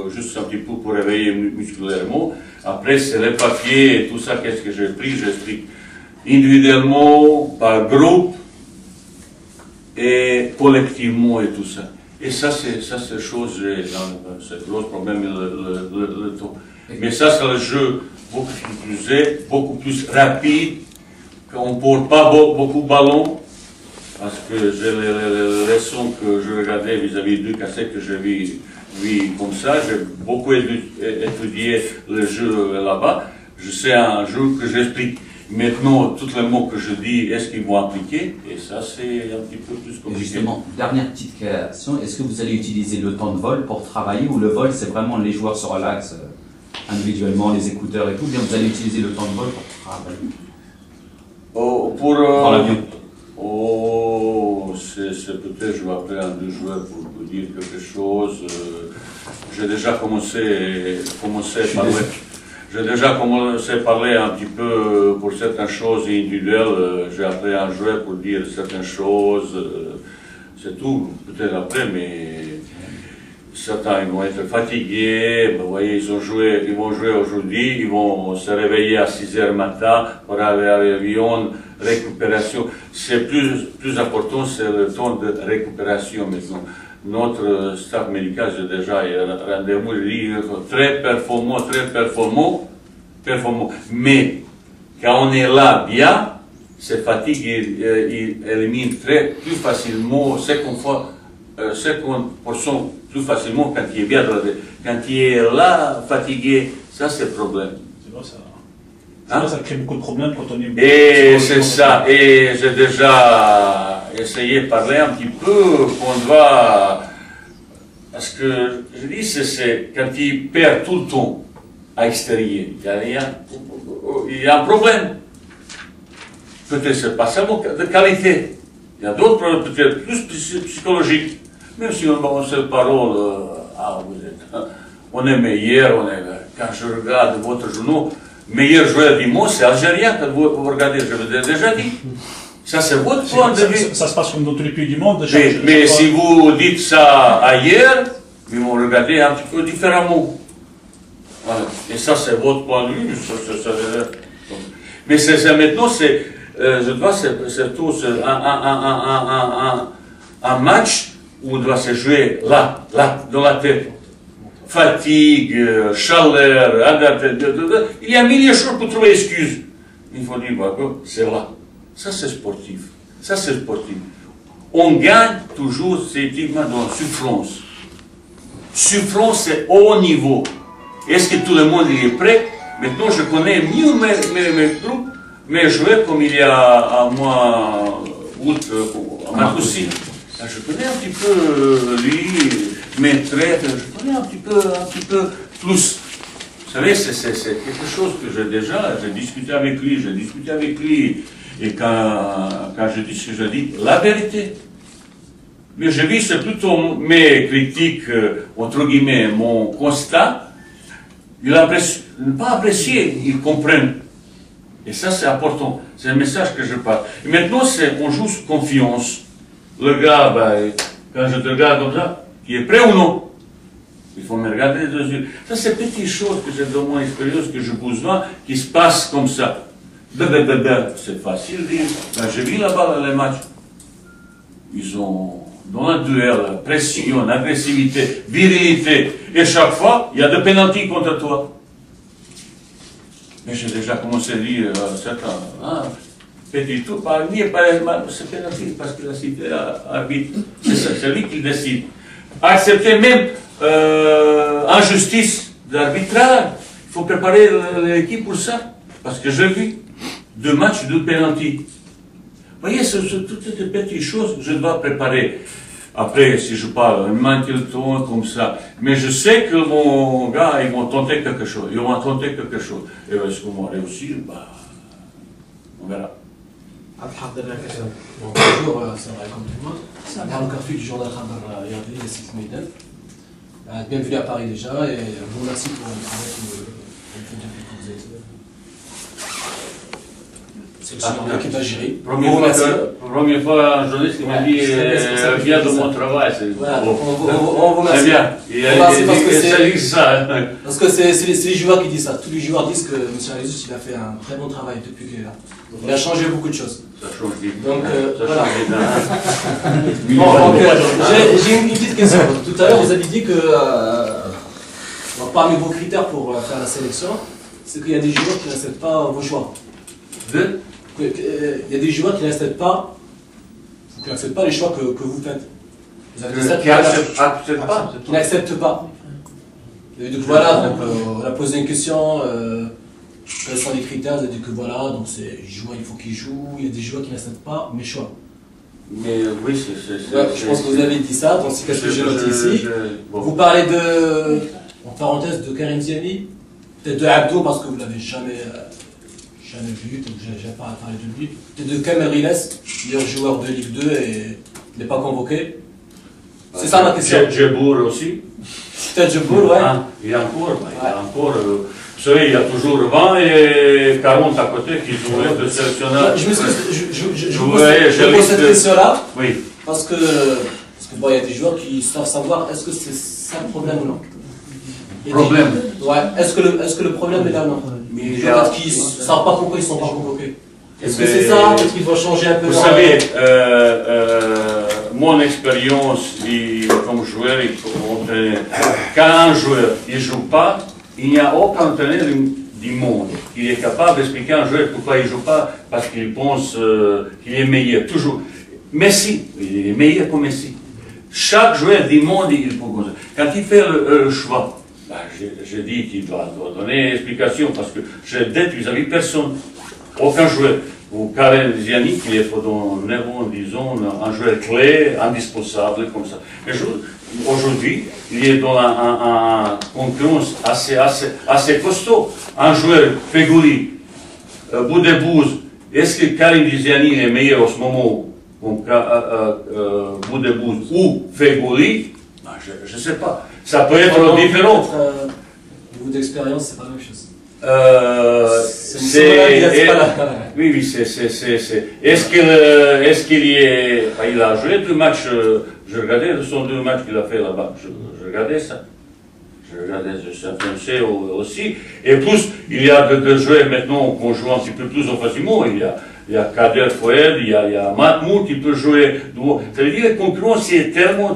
[SPEAKER 3] juste un petit peu pour réveiller musculairement. Après, c'est les papiers et tout ça, qu'est-ce que j'ai pris, j'explique individuellement, par groupe et collectivement et tout ça. Et ça, c'est chose, c'est le gros problème, le temps. Mais ça, c'est le jeu beaucoup plus rapide, qu'on ne porte pas beaucoup de ballons, parce que j'ai les leçons que je regardais vis-à-vis du cassette que j'ai vu comme ça. J'ai beaucoup étudié le jeu là-bas. Je sais un jeu que j'explique. Maintenant, tous les mots que je dis, est-ce qu'ils vont appliquer? Et ça, c'est un petit peu plus compliqué.
[SPEAKER 4] Justement, dernière petite question, est-ce que vous allez utiliser le temps de vol pour travailler, ou le vol, c'est vraiment les joueurs se relaxent individuellement, les écouteurs et tout, bien vous allez utiliser le temps de vol pour travailler? Dans l'avion.
[SPEAKER 3] C'est peut-être, je vais appeler un deux joueurs pour vous dire quelque chose. J'ai déjà commencé à parler. J'ai déjà commencé à parler un petit peu pour certaines choses individuelles. J'ai appelé un joueur pour dire certaines choses. C'est tout, peut-être après, mais certains ils vont être fatigués. Vous voyez, ils vont jouer aujourd'hui, ils vont se réveiller à 6h matin pour aller à l'avion, récupération. C'est plus important, c'est le temps de récupération maintenant. Notre staff médical, j'ai déjà rendez-vous, il dit très performant. Mais quand on est là bien, cette fatigue, il élimine plus facilement, 50% plus facilement quand il est bien. Quand il est là, fatigué, ça c'est le problème.
[SPEAKER 5] C'est vrai, ça crée beaucoup de problèmes quand on est...
[SPEAKER 3] Et c'est ça, et j'ai déjà essayé de parler un petit peu qu'on doit... Parce que, je dis, c'est quand il perd tout le temps à l'extérieur, il y a un problème. Peut-être c'est pas seulement de qualité, il y a d'autres problèmes, peut-être plus psychologiques. Même si on se parole, on est meilleur, quand je regarde votre journaux, meilleur joueur du monde, c'est algérien, quand vous regardez, je vous ai déjà dit. Ça, c'est votre point de vue.
[SPEAKER 5] Ça se passe comme dans tous les pays du monde.
[SPEAKER 3] Mais si vous dites ça ailleurs, ils vont regarder un petit peu différemment. Voilà. Et ça, c'est votre point de vue. Mais c'est maintenant, je dois, c'est tout un match où on doit se jouer là, dans la tête. Fatigue, chaleur, il y a mille choses pour trouver excuse. Il faut dire, c'est là. Ça, c'est sportif. Ça, c'est sportif. On gagne toujours, c'est dans la souffrance. Souffrance, c'est haut niveau. Est-ce que tout le monde est prêt? Maintenant, je connais mieux mes groupes, mes joueurs, comme il y a un mois août, à Marcoussi. Je connais un petit peu lui, mes traites, je connais un petit peu plus. Vous savez, c'est quelque chose que j'ai discuté avec lui, et quand je dis la vérité. Mais je dis, c'est plutôt mes critiques, entre guillemets, mon constat. Il n'a pas apprécié, ils comprennent. Et ça, c'est important. C'est un message que je parle. Et maintenant, on joue sous confiance. Le gars, quand je te regarde comme ça, il est prêt ou non? Il faut me regarder les yeux. Ça, c'est petites choses que j'ai dans mon expérience, que je vous vois, qui se passent comme ça. C'est facile de dire. Ben, j'ai vu là-bas les matchs. Ils ont, dans un duel, pression, agressivité, virilité. Et chaque fois, il y a des pénaltys contre toi. Mais j'ai déjà commencé à dire certains, petit tout, par lui, c'est pénalty, parce que la cité arbitre. C'est lui qui décide. Accepter même injustice d'arbitrage. Il faut préparer l'équipe pour ça. Parce que j'ai vu 2 matchs, 2 pénaltys. Vous voyez, toutes ces petites choses que je dois préparer. Après, si je parle, maintenant comme ça, mais je sais que mon gars, ils vont tenter quelque chose. Ils vont tenter quelque chose. Et est-ce qu'ils vont réussir? Bah, on verra.
[SPEAKER 8] Bonjour, c'est vrai comme tout le monde. C'est un Carfi du journal Khabar Yardi, le site Meydan. Bienvenue à Paris déjà et vous remercie pour le travail que vous faites depuis que vous êtes. C'est le qui va gérer.
[SPEAKER 3] Première fois, un journaliste qui m'a dit viens de mon travail.
[SPEAKER 8] Voilà, on vous remercie.
[SPEAKER 3] C'est bien.
[SPEAKER 8] Parce que c'est les joueurs qui disent ça. Tous les joueurs disent que M. Alézus il a fait un très bon travail depuis qu'il est là. Il a changé beaucoup de choses.
[SPEAKER 3] Ça change vite.
[SPEAKER 8] Donc, voilà. Bon, j'ai une petite question. Tout à l'heure, vous avez dit que parmi vos critères pour faire la sélection, c'est qu'il y a des joueurs qui n'acceptent pas vos choix. Il y a des joueurs qui n'acceptent pas les choix que vous faites. Vous avez dit ça qui n'acceptent pas. Et donc voilà, donc, on a posé une question, quels sont les critères, vous avez dit que voilà, donc c'est joueur, il faut qu'il joue, il y a des joueurs qui n'acceptent pas mes choix.
[SPEAKER 3] Mais oui,
[SPEAKER 8] je pense que vous avez dit ça, donc c'est quelque chose que j'ai noté ici. Vous parlez de, en parenthèse, de Karim Ziani, peut-être de Abdo parce que vous ne l'avez jamais vu, donc je n'ai pas parlé de lui. Peut-être de Kamer Riles, meilleur joueur de Ligue 2 et il n'est pas convoqué. C'est ça ma question.
[SPEAKER 3] Djebour aussi.
[SPEAKER 8] Peut-être Djebour, ouais.
[SPEAKER 3] Il y a encore, vous savez, il y a toujours 20 et 40 à côté qui jouent de sélectionneur.
[SPEAKER 8] Je pose cette question-là, oui. Parce que bon, il y a des joueurs qui savent savoir est-ce que c'est ça le problème ou non.
[SPEAKER 3] Problème.
[SPEAKER 8] Ouais. Est-ce que le problème est là ou non? Les joueurs qui ne savent pas pourquoi ils ne sont pas convoqués. Est-ce que c'est ça? Est-ce qu'il faut changer un peu?
[SPEAKER 3] Vous savez, mon expérience comme joueur, quand un joueur ne joue pas, il n'y a aucun entraîneur du monde qui est capable d'expliquer à un joueur pourquoi il ne joue pas, parce qu'il pense qu'il est meilleur. Toujours. Messi, il est meilleur que Messi. Chaque joueur du monde, il peut. Quand il fait le choix, ben, je dis qu'il doit donner explication, parce que je d'être vis-à-vis de personne. Aucun joueur. Ou Karim Ziani, qui est dans 9 ans, disons, un joueur clé, indispensable, comme ça. Mais aujourd'hui, il est dans un concurrence assez costaud. Un joueur, Fegouli, Boudebouz, est-ce que Karim Ziani est meilleur en ce moment, comme Boudebouz ou Fegouli? Ben, je ne sais pas. Ça peut être différent.
[SPEAKER 8] Au niveau d'expérience, c'est pas la même chose.
[SPEAKER 3] Oui, c'est. Est-ce qu'il est. Il a joué 2 matchs. Je regardais son 2 matchs qu'il a fait là-bas. Je regardais ça. Je regardais, je suis intéressé aussi. Et plus, il y a deux joueurs maintenant qu'on joue un petit peu plus facilement. Il y a Kader Foued, il y a Mahmoud qui peut jouer. Ça veut dire que la concurrence est tellement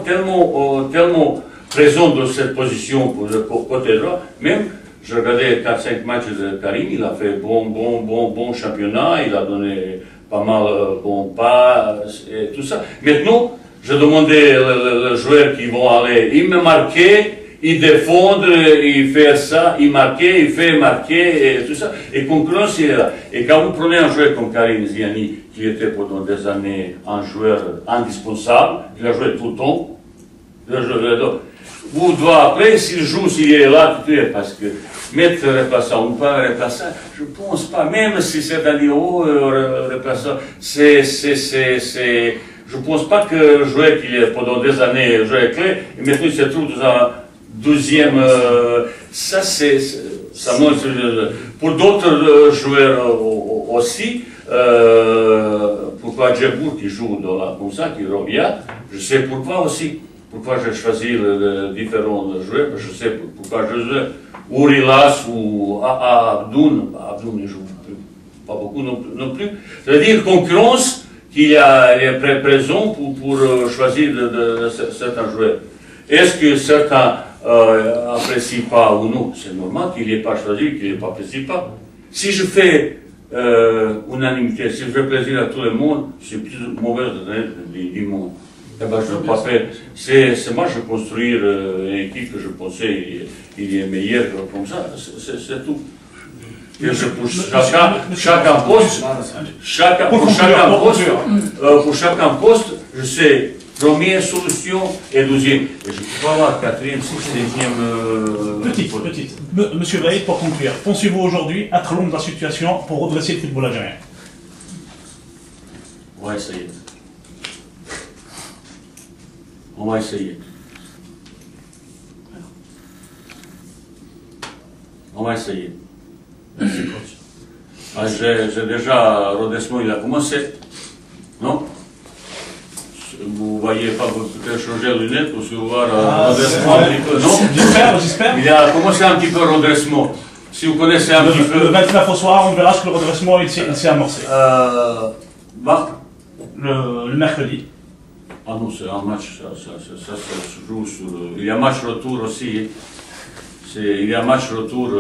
[SPEAKER 3] présente dans cette position pour le côté droit. Même. Je regardais 4-5 matchs de Karim, il a fait bon championnat, il a donné pas mal bon pas et tout ça. Maintenant, je demandais aux joueurs qui vont aller, ils me marquaient, ils défendent, ils font ça, ils marquaient, ils font marquer et tout ça. Et concurrence, il est là. Et quand vous prenez un joueur comme Karim Ziani, qui était pendant des années un joueur indispensable, il a joué tout le temps, vous devez après, s'il joue, s'il est là, parce que mettre remplaçant ou pas remplaçant, je ne pense pas, même si c'est un niveau remplaçant, je ne pense pas que le joueur qui est pendant des années joueur clé, et maintenant il se trouve dans un 12e, ça montre. Pour d'autres joueurs aussi, pourquoi Djebour qui joue comme ça, qui revient, je sais pourquoi aussi. pourquoi j'ai choisi les différents joueurs. Je sais pourquoi je joue ou Rilas ou Abdoun. Abdoun ne joue pas beaucoup non plus. C'est-à-dire concurrence qui est présent pour choisir certains joueurs. Est-ce que certains apprécient pas ou non? C'est normal qu'il n'ait pas choisi, qu'il n'ait pas apprécié pas. Si je fais unanimité, si je fais plaisir à tout le monde, c'est plus mauvais du monde. Eh ben, je ne veux pas faire. C'est moi, je vais construire une équipe que je pensais il est meilleur comme ça. C'est tout. Pour chacun poste, je sais première solution et deuxième. Et je ne peux pas avoir quatrième, cinquième.
[SPEAKER 5] Petite. Monsieur Baïd, pour conclure, pensez-vous aujourd'hui être l'homme de la situation pour redresser le football algérien?
[SPEAKER 3] On va essayer. On va essayer. On va essayer. Merci, coach. J'ai déjà, redressement, il a commencé. Non? Vous ne voyez pas, vous pouvez changer les lunettes pour voir redressement un petit peu, non?
[SPEAKER 5] J'espère.
[SPEAKER 3] Il a commencé un petit peu redressement. Si vous connaissez un petit peu.
[SPEAKER 5] Le 29 au soir, on verra ce que le redressement s'est amorcé. Le mercredi.
[SPEAKER 3] Ah non, c'est un match, ça se joue sur. Il y a match retour aussi. Il y a match retour.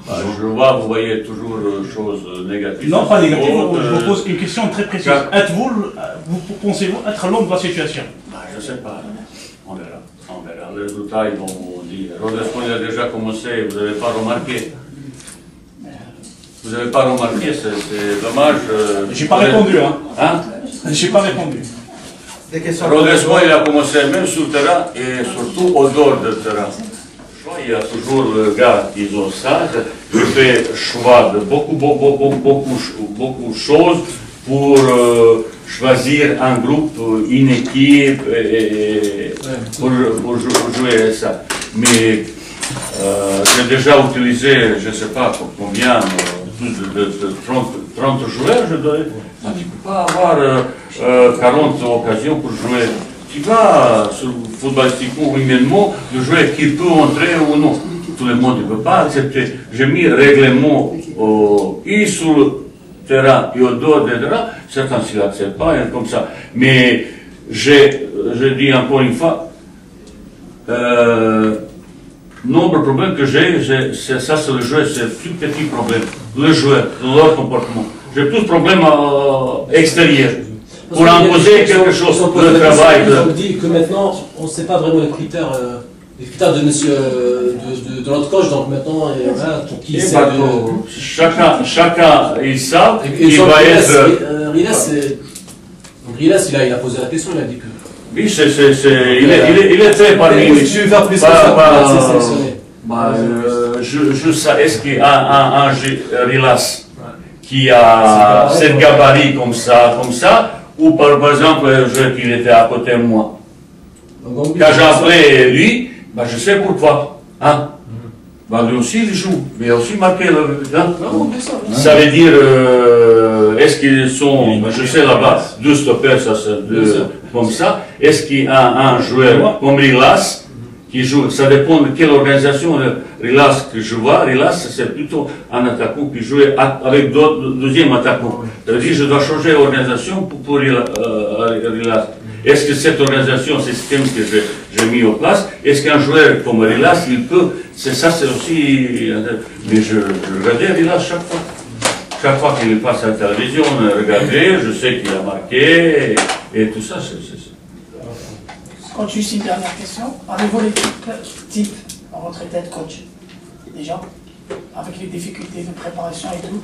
[SPEAKER 3] Je vois, vous voyez toujours choses négatives.
[SPEAKER 5] Non, pas négatives, je vous pose une question très précise. Pensez-vous être l'homme de la situation?
[SPEAKER 3] Je ne sais pas. On verra. Les résultats, ils vont dire. Redressement, il a déjà commencé, vous n'avez pas remarqué. Vous n'avez pas remarqué, c'est dommage.
[SPEAKER 5] J'ai pas répondu, hein? J'ai pas répondu.
[SPEAKER 3] Redressement, il a commencé même sur le terrain et surtout au dehors du terrain. Il y a toujours le gars qui ont ça. Je fais choix de beaucoup de choses pour choisir un groupe, une équipe pour jouer ça. Mais j'ai déjà utilisé, je ne sais pas combien, de 30 joueurs, je dois. Tu ne peux pas avoir 40 occasions pour jouer. Tu vas, footballistiquement, humainement, le joueur qui peut entrer ou non. Tout le monde ne peut pas accepter. J'ai mis règlement et sur le terrain et au dehors du terrain. Certains ne l'acceptent pas, comme ça. Mais je dis encore une fois, nombre de problèmes que j'ai, ça c'est le joueur, c'est le plus petit problème. Le joueur, leur comportement. J'ai plus de problèmes extérieurs. Pour imposer quelque chose, le travail.
[SPEAKER 8] On dit que maintenant, on ne sait pas vraiment les critères de notre coach, donc maintenant, pour qui c'est.
[SPEAKER 3] Chacun, il sait qu'il va être.
[SPEAKER 8] Rilas, il a posé la question, il a dit que.
[SPEAKER 3] Oui, il était parmi nous.
[SPEAKER 8] Tu veux faire plus que ça pour être sélectionné.
[SPEAKER 3] Je sais, est-ce qu'il y a un Rilas qui a cette gabarit comme ça, ou par exemple, un joueur qui était à côté de moi. Quand j'ai appelé lui, je sais pourquoi. Hein? Lui aussi, il joue, mais il a aussi marqué le. Hein? Ça veut dire, est-ce qu'ils sont, je sais là-bas, deux stoppers, ça c'est deux, comme ça. Est-ce qu'il y a un joueur comme Rilas qui joue? Ça dépend de quelle organisation Rilas que je vois. Rilas, c'est plutôt un attaquant qui joue avec deuxième attaquant. Ça veut dire que je dois changer d'organisation pour Rilas. Est-ce que cette organisation, ce système que j'ai mis en place, est-ce qu'un joueur comme Rilas, il peut, c'est aussi, mais je regardais Rilas chaque fois. Chaque fois qu'il passe à la télévision, regardez, je sais qu'il a marqué, et tout ça, c'est ça.
[SPEAKER 2] Coach, juste une dernière question. Avez-vous l'équipe type en votre tête, coach? Déjà, avec les difficultés de préparation et tout.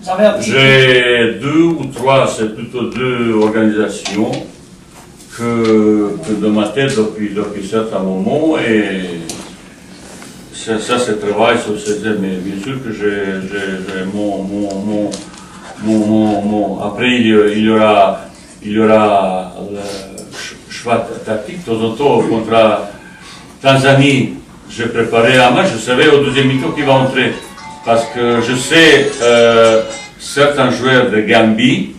[SPEAKER 2] Vous avez un
[SPEAKER 3] J'ai 2 ou 3, c'est plutôt 2 organisations que de ma tête depuis certains moments, et ça c'est travail sur ces thèmes. Mais bien sûr que j'ai après il y aura le choix tactique. De temps en temps, contre Tanzanie, j'ai préparé un match, je savais au deuxième mi-temps qui va entrer. Parce que je sais, certains joueurs de Gambie,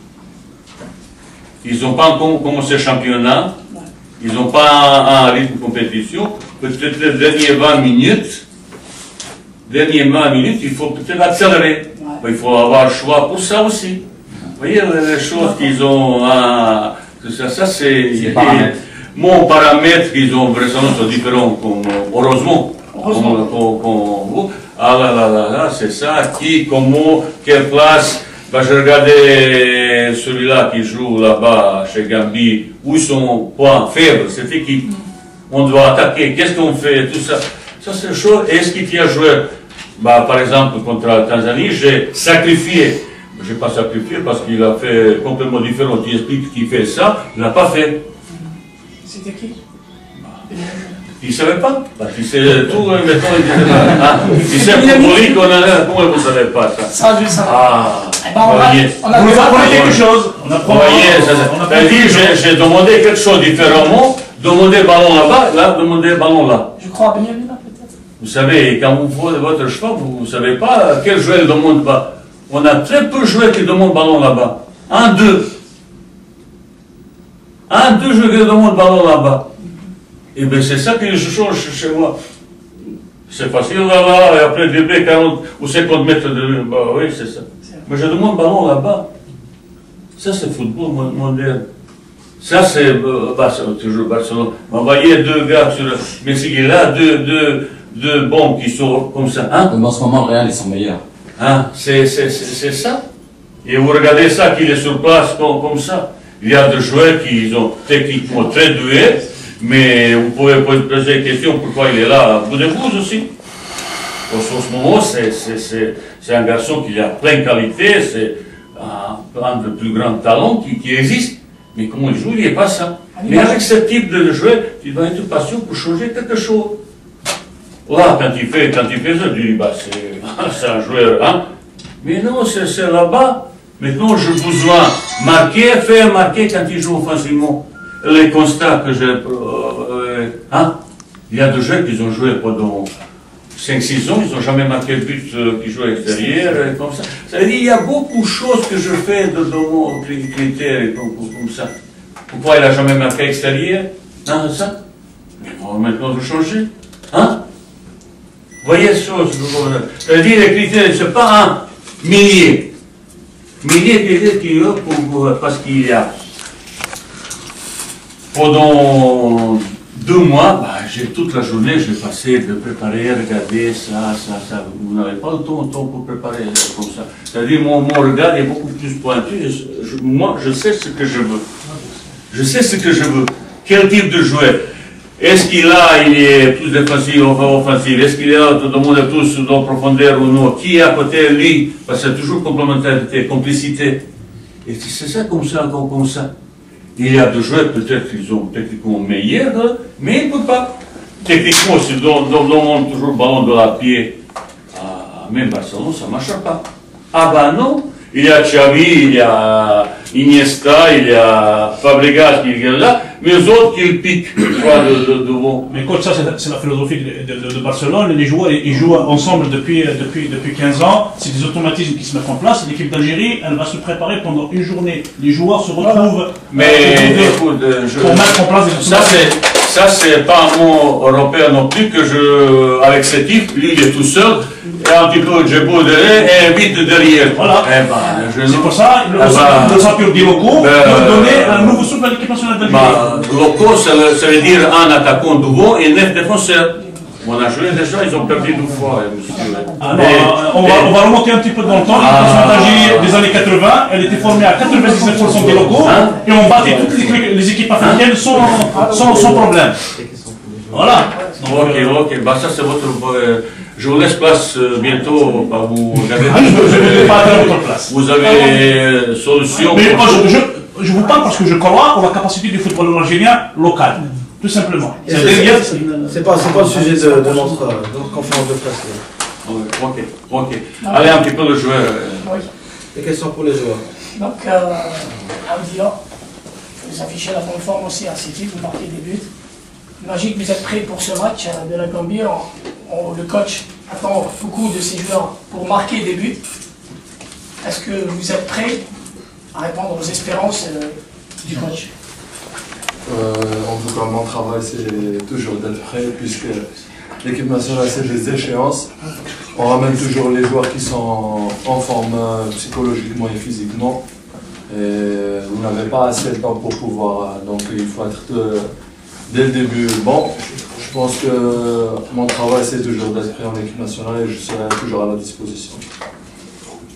[SPEAKER 3] ils n'ont pas encore commencé le championnat, ils n'ont pas un rythme de compétition. Peut-être les dernières 20 minutes, il faut peut-être accélérer. Ouais. Il faut avoir le choix pour ça aussi. Vous voyez, les choses qu'ils ont, ça c'est mon paramètre qu'ils ont vraiment sont différents, heureusement. Ah là, c'est ça, qui, comment, quelle place. Bah, je regardais celui-là qui joue là-bas chez Gambie, où ils sont points faibles, cette équipe. On doit attaquer, qu'est-ce qu'on fait, tout ça. Ça c'est chaud. Est-ce qu'il y a joué, bah, par exemple, contre la Tanzanie, j'ai sacrifié. Je n'ai pas sacrifié parce qu'il a fait complètement différent. Tu expliques qu'il fait ça, il n'a pas fait.
[SPEAKER 2] C'était qui?
[SPEAKER 3] Il ne savait pas. Il sait tout, mettons, il disait pas. Il sait pour qu'on a. Comment vous ne savez pas ça?
[SPEAKER 2] Ça, je savais.
[SPEAKER 3] Ah,
[SPEAKER 2] on a
[SPEAKER 5] vous apprenez quelque chose. On apprend.
[SPEAKER 3] J'ai demandé quelque chose différemment. Demandez le ballon là-bas, là, demandez le ballon là.
[SPEAKER 2] Je crois à Benjamin, peut-être.
[SPEAKER 3] Vous savez, quand vous faites votre choix, vous ne savez pas quel joueur demande pas. On a très peu de joueurs qui demandent le ballon là-bas. 1, 2. 1, 2 joueurs qui demandent le ballon là-bas. Et bien c'est ça que je change chez moi. C'est facile là-bas, et après dribbler 40 ou 50 mètres de... Bah oui, c'est ça. Mais je demande le ballon là-bas. Ça c'est football moderne. Ça c'est toujours Barcelone. Vous voyez deux gars sur le... Mais c'est là, deux bombes qui sont comme ça. Hein?
[SPEAKER 4] En ce moment, le Real, ils sont meilleurs.
[SPEAKER 3] Hein? C'est ça. Et vous regardez ça, qu'il est sur place comme ça. Il y a des joueurs qui sont techniquement très doués, mais vous pouvez poser la question pourquoi il est là. Vous de vous aussi. En ce moment, c'est un garçon qui a plein de qualités, c'est un des plus grands talents qui existe. Mais comment il joue, il n'est pas ça. Mais avec ce type de joueur, tu dois être patient pour changer quelque chose. Là, quand il fait ça, tu dis, bah, c'est un joueur, hein. Mais non, c'est là-bas. Maintenant, j'ai besoin de faire marquer quand il joue offensivement. Les constats que j'ai... hein? Il y a des joueurs qui ont joué pendant 5-6 ans, ils n'ont jamais marqué le but qui joue à l'extérieur, comme ça. Ça veut dire qu'il y a beaucoup de choses que je fais de mon critère, comme ça. Pourquoi il n'a jamais marqué à l'extérieur? Hein, ça? Mais bon, maintenant, je changer. Hein? Vous voyez cette chose? Ça veut dire les critères, ce n'est pas un millier. Milliers de critères qu'il y a parce qu'il y a. Pendant 2 mois, bah, j'ai toute la journée, j'ai passé de préparer, regarder ça. Vous n'avez pas le temps pour préparer comme ça. C'est-à-dire mon regard est beaucoup plus pointu. Moi, je sais ce que je veux. Je sais ce que je veux. Quel type de joueur? Est-ce qu'il est plus défensif ou offensif? Est-ce qu'il est tout le monde est plus dans profondeur ou non? Qui est à côté de lui? Parce que c'est toujours complémentarité, complicité. Et c'est ça comme ça. Il y a des joueurs, peut-être qu'ils sont techniquement meilleurs, mais ils ne peuvent pas. Techniquement, si on demande toujours le ballon de la pied, même Barcelone, ça ne marche pas. Ah ben non, il y a Xavi, il y a Iniesta, il y a Fabregas qui est là, mais les autres qui le piquent devant.
[SPEAKER 5] Mais coach, ça c'est la philosophie de Barcelone. Les joueurs ils jouent ensemble depuis 15 ans. C'est des automatismes qui se mettent en place. L'équipe d'Algérie, elle va se préparer pendant une journée. Les joueurs se retrouvent
[SPEAKER 3] écoute,
[SPEAKER 5] pour mettre en place des automatismes.
[SPEAKER 3] Ça, c'est pas un mot européen non plus que avec ce type, lui il est tout seul, et un petit peu de Djibouti derrière et vite derrière.
[SPEAKER 5] Voilà. C'est pour ça le champion des locaux peut donner un nouveau souffle à l'équipe nationale d'Algérie.
[SPEAKER 3] Locaux, ça veut dire un attaquant devant et 9 défenseurs. On a joué déjà, ils ont perdu 2 fois, monsieur.
[SPEAKER 5] On va remonter un petit peu dans le temps. L'équipe nationale d'Algérie des années 80, elle était formée à 99% des locaux, et on battait toutes les équipes africaines sans problème. Voilà.
[SPEAKER 3] Ok. Bah ça c'est votre... je vous laisse place bientôt. Bah, vous regardez.
[SPEAKER 5] Je ne vais pas à votre place.
[SPEAKER 3] Vous avez solution.
[SPEAKER 5] Mais je vous parle parce que je crois en la capacité du football algérien local. Tout simplement.
[SPEAKER 1] C'est pas le sujet de notre conférence de presse.
[SPEAKER 3] Ok. Allez, un petit peu le joueur.
[SPEAKER 2] Oui.
[SPEAKER 1] Des questions pour les joueurs.
[SPEAKER 2] Donc, Aoudia, vous affichez la bonne forme aussi à City, vous marquez des buts. J'imagine que vous êtes prêts pour ce match de la Gambie. Le coach attend beaucoup de ses joueurs pour marquer des buts. Est-ce que vous êtes prêts à répondre aux espérances du coach?
[SPEAKER 9] En tout cas, mon travail, c'est toujours d'être prêt, puisque l'équipe nationale, c'est des échéances. On ramène toujours les joueurs qui sont en forme psychologiquement et physiquement. Et vous n'avez pas assez de temps pour pouvoir, donc il faut être dès le début bon. Je pense que mon travail, c'est toujours d'être prêt en équipe nationale et je serai toujours à la disposition.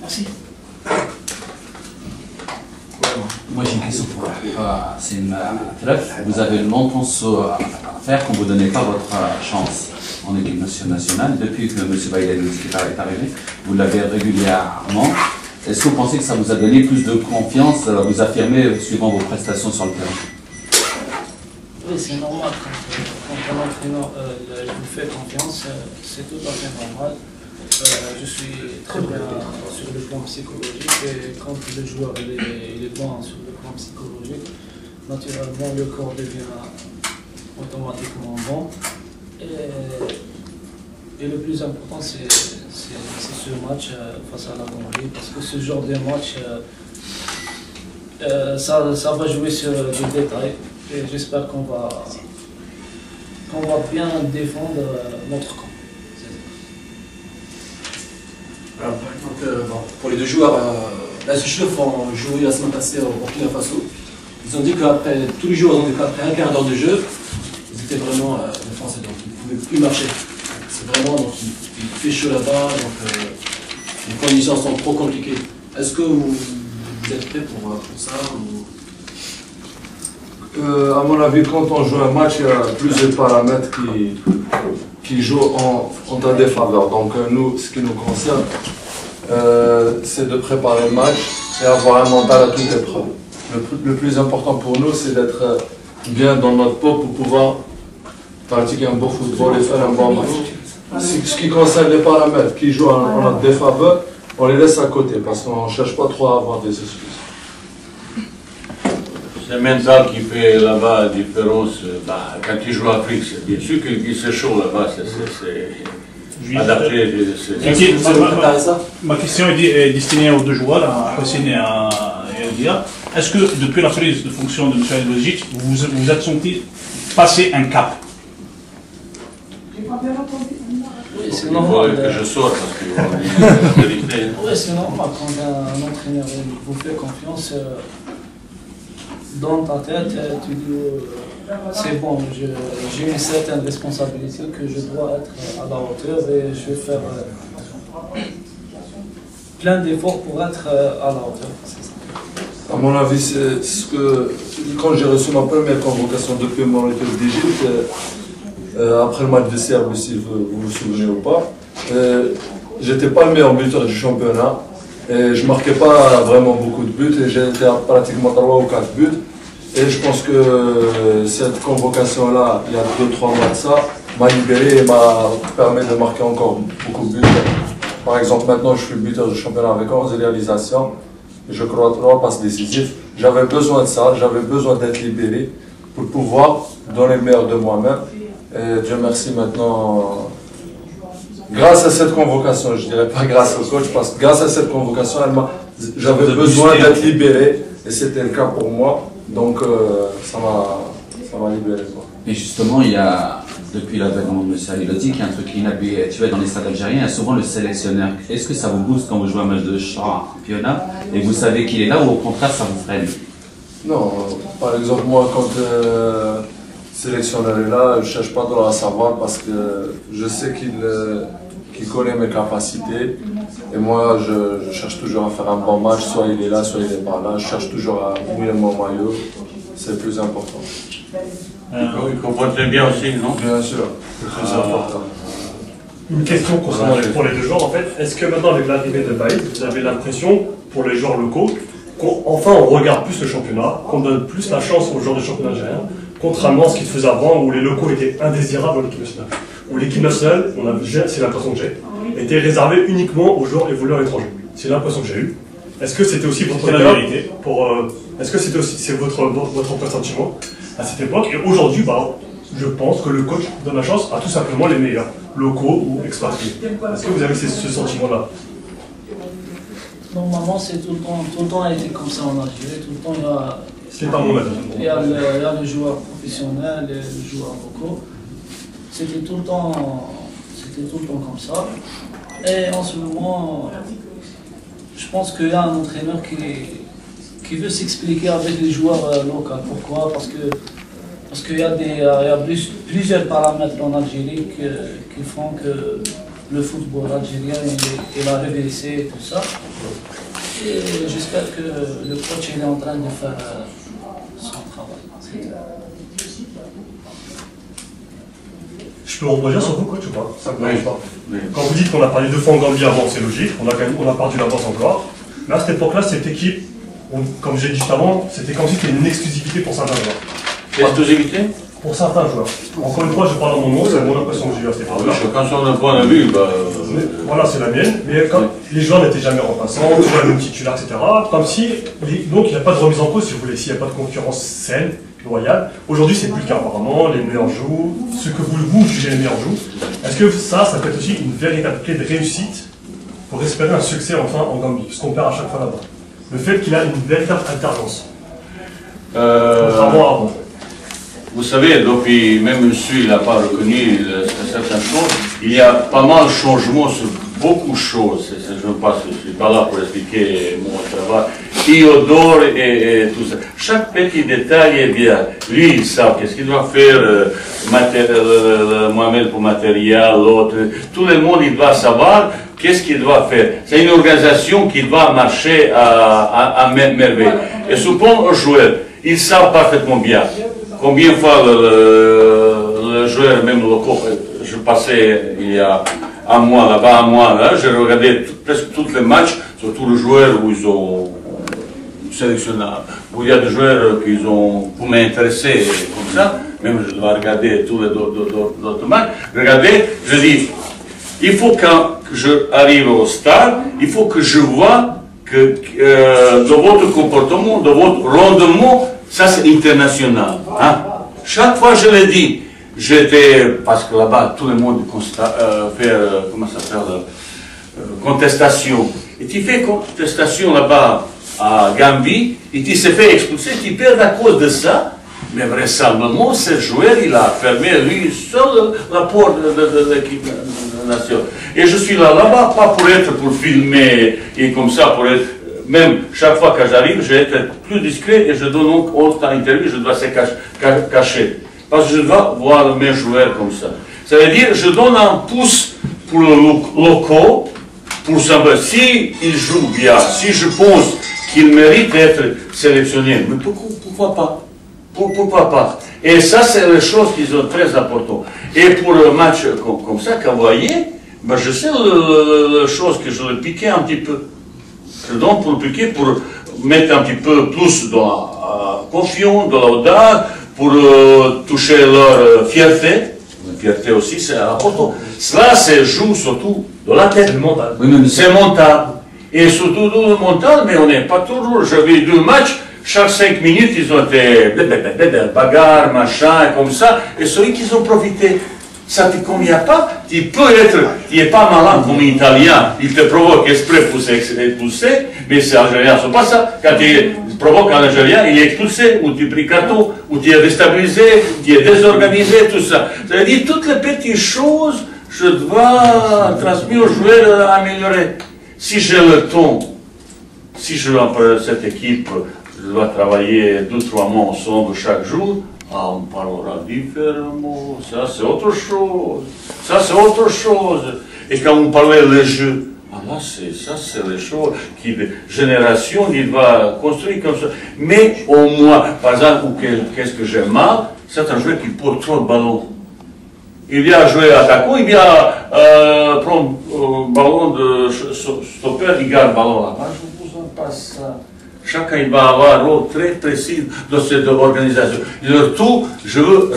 [SPEAKER 2] Merci.
[SPEAKER 4] Moi j'ai une question pour vous avez longtemps faire qu'on ne vous donnait pas votre chance en équipe nationale. Depuis que M. Baïd est arrivé, vous l'avez régulièrement. Est-ce que vous pensez que ça vous a donné plus de confiance, vous affirmer suivant vos prestations sur le terrain?
[SPEAKER 10] Oui, c'est normal. Quand un entraîneur vous fait confiance, c'est tout à fait normal. Je suis très bien sur le plan psychologique et quand le joueur il est bon sur le plan psychologique, naturellement le corps devient automatiquement bon. Et le plus important c'est ce match face à la Hongrie parce que ce genre de match ça va jouer sur des détails et j'espère qu'on va bien défendre notre camp.
[SPEAKER 8] Pour les deux joueurs, la Suchef ont joué la semaine passée au Burkina Faso. Ils ont dit qu'après, tous les joueurs ont dit qu'après un quart d'heure de jeu, ils étaient vraiment défensés, donc ils ne pouvaient plus marcher. C'est vraiment, donc il fait chaud là-bas, donc les conditions sont trop compliquées. Est-ce que vous êtes prêts pour ça
[SPEAKER 9] À mon avis, quand on joue un match, il y a plusieurs paramètres qui jouent en ta défaveur. Donc nous, ce qui nous concerne, c'est de préparer le match et avoir un mental à toute épreuve. Le plus important pour nous, c'est d'être bien dans notre peau pour pouvoir pratiquer un bon football et faire un bon match. Ce qui concerne les paramètres qui jouent en notre défaveur, on les laisse à côté parce qu'on ne cherche pas trop à avoir des excuses.
[SPEAKER 3] C'est le mental qui fait là-bas la différence. Quand tu joues à Afrique, bien sûr que c'est chaud là-bas, c'est adapté.
[SPEAKER 5] Ma question est destinée aux deux joueurs, à Hossein et à Eldia. Est-ce que depuis la prise de fonction de M. El-Bozic, vous vous êtes senti passer un cap?
[SPEAKER 10] Oui, c'est normal.
[SPEAKER 3] Que je sorte parce que
[SPEAKER 10] oui, c'est normal quand un entraîneur vous fait confiance. Dans ta tête, tu dis c'est bon, j'ai une certaine responsabilité que je dois être à la hauteur et je vais faire plein d'efforts pour être à la hauteur.
[SPEAKER 9] À mon avis, c'est ce que quand j'ai reçu ma première convocation depuis mon retour d'Égypte, après le match de Serbie, si vous vous souvenez ou pas, j'étais pas le meilleur buteur du championnat. Et je ne marquais pas vraiment beaucoup de buts et j'ai été à pratiquement 3 ou 4 buts. Et je pense que cette convocation-là, il y a 2-3 mois de ça, m'a libéré et m'a permis de marquer encore beaucoup de buts. Par exemple, maintenant je suis buteur du championnat avec 11 réalisations. Et je crois 3 passes décisives. J'avais besoin de ça, j'avais besoin d'être libéré pour pouvoir donner le meilleur de moi-même. Et Dieu merci maintenant. Grâce à cette convocation, je ne dirais pas grâce au coach, parce que grâce à cette convocation, j'avais besoin d'être libéré, et c'était le cas pour moi, donc ça m'a libéré.
[SPEAKER 4] Et justement, il y a, depuis l'avènement de M. Alilodi, il y a un truc inhabituel dans les stades algériens, il y a souvent le sélectionneur. Est-ce que ça vous booste quand vous jouez un match de championnat, et vous savez qu'il est là, ou au contraire, ça vous freine?
[SPEAKER 9] Non, par exemple, moi, quand le sélectionneur est là, je ne cherche pas trop à savoir parce que je sais qu'il connaît mes capacités. Et moi, je cherche toujours à faire un bon match, soit il est là, soit il n'est pas là. Je cherche toujours à mouiller mon maillot, c'est le plus important.
[SPEAKER 3] Il comprend très bien aussi, non?
[SPEAKER 9] Bien sûr, c'est le plus important.
[SPEAKER 11] Une question concernant pour les deux joueurs, en fait. Est-ce que maintenant, avec l'arrivée de Baïd, vous avez l'impression, pour les joueurs locaux, qu'enfin on regarde plus le championnat, qu'on donne plus la chance aux joueurs du championnat algérien, contrairement à ce qu'ils faisaient avant, où les locaux étaient indésirables dans l'équipe nationale? Où l'équipe nationale, c'est l'impression que j'ai, était réservée uniquement aux joueurs évoluant à l'étranger. C'est l'impression que j'ai eue. Est-ce que c'était aussi votre vérité est-ce que c'était aussi votre pressentiment à cette époque? Et aujourd'hui, je pense que le coach donne la chance à tout simplement les meilleurs, locaux ou expatriés. Est-ce que vous avez ce sentiment-là?
[SPEAKER 10] Normalement, c'est tout le temps a été comme ça en Algérie. Tout le temps,
[SPEAKER 11] C'est pas mon avis.
[SPEAKER 10] Il y a le joueur professionnel et le joueur locaux. C'était tout le temps comme ça. Et en ce moment, je pense qu'il y a un entraîneur qui veut s'expliquer avec les joueurs locaux. Pourquoi? Parce qu'il y a plusieurs paramètres en Algérie qui font que le football algérien il a régressé et tout ça. Et j'espère que le coach est en train de faire son travail.
[SPEAKER 11] Je peux rebondir sur vous, coach, ou pas? Ça me dérange pas. Quand vous dites qu'on a perdu 2 fois en Gambie avant, c'est logique, on a perdu l'avance encore. Mais à cette époque-là, cette équipe, comme j'ai dit juste avant, c'était comme si c'était une exclusivité pour certains joueurs.
[SPEAKER 3] Exclusivité?
[SPEAKER 11] Pour certains joueurs. Encore une fois, je parle dans mon nom, c'est mon impression que j'ai eu à cette époque-là.
[SPEAKER 3] Chacun son point de vue.
[SPEAKER 11] Voilà, c'est la mienne. Mais quand les joueurs n'étaient jamais remplaçants, toujours les mêmes titulaires, etc. Comme si, donc il n'y a pas de remise en cause, si vous voulez, s'il n'y a pas de concurrence saine, loyale. Aujourd'hui, c'est plus le cas apparemment, les meilleurs jouent, ce que vous jugez les meilleurs jouent. Est-ce que ça peut être aussi une véritable clé de réussite pour espérer un succès enfin en Gambie, ce qu'on perd à chaque fois là-bas? Le fait qu'il a une véritable alternance. Avant.
[SPEAKER 3] Vous savez, depuis, même si il n'a pas reconnu certaines choses, il y a pas mal de changements sur beaucoup de choses. Je ne suis pas là pour expliquer mon travail. Iodore et tout ça. Chaque petit détail est bien. Lui, il sait qu'est-ce qu'il doit faire, Mohamed pour matériel, l'autre. Tout le monde, il doit savoir qu'est-ce qu'il doit faire. C'est une organisation qui doit marcher à merveille. Et suppose un joueur, il sait parfaitement bien. Combien de fois le joueur, même local, je passais il y a un mois là, j'ai regardé presque tous les matchs, surtout les joueurs où ils ont sélectionné, où il y a des joueurs qui ont, pour m'intéresser comme ça, même je dois regarder tous les autres matchs, regardez, je dis, il faut quand je arrive au stade, il faut que je vois que de votre comportement, de votre rendement, ça c'est international. Hein? Chaque fois je le dis, j'étais, parce que là-bas tout le monde fait, comment ça s'appelle, contestation. Et tu fais contestation là-bas à Gambie, et tu s'est fait expulser, tu perds à cause de ça. Mais vraisemblablement, ce joueur, il a fermé lui seul la porte de l'équipe nationale. Et je suis là-bas, pas pour filmer et comme ça, pour être. Même chaque fois que j'arrive, je vais être plus discret et je donne donc autant d'interviews, je dois se cacher. Parce que je dois voir mes joueurs comme ça. Ça veut dire, je donne un pouce pour le local, pour savoir si il joue bien, si je pense qu'il mérite d'être sélectionné. Mais pourquoi pas? Pourquoi pas? Et ça, c'est les choses qui sont très importantes. Et pour un match comme ça, quand vous voyez, ben je sais les choses que je le piquais un petit peu. Je donne pour le piquer, pour mettre un petit peu plus dans la confiance, dans l'audace, pour toucher leur fierté. La fierté aussi, c'est important. Cela se joue surtout dans la tête. C'est mental. C'est mental. Et surtout dans le mental, mais on n'est pas toujours. J'avais 2 matchs, chaque 5 minutes, ils ont été bagarres, machin, comme ça. Et ceux qui ont profité. Ça ne te convient pas, tu peux être, tu n'es pas malin comme italien, il te provoque exprès pour s'expulser, mais c'est algérien, c'est pas ça. Quand tu provoques un algérien, il est expulsé, ou tu prends carton, ou tu es déstabilisé, tu es désorganisé, tout ça. Ça veut dire toutes les petites choses, je dois transmettre aux joueurs à améliorer. Si j'ai le temps, si je veux cette équipe, je dois travailler 2-3 mois ensemble chaque jour. Ah, on parlera différemment, ça c'est autre chose, ça c'est autre chose. Et quand on parlait des jeux, ah là ça c'est les choses qui, de génération, il va construire comme ça. Mais au moins, par exemple, qu'est-ce que j'aime mal, c'est un joueur qui porte trop de ballons. Il vient jouer attaquant, il vient prendre le ballon de stopper, il garde le ballon là-bas, je ne vous en passe ça. Chacun il va avoir un rôle très précis dans cette organisation. Et le tout, je veux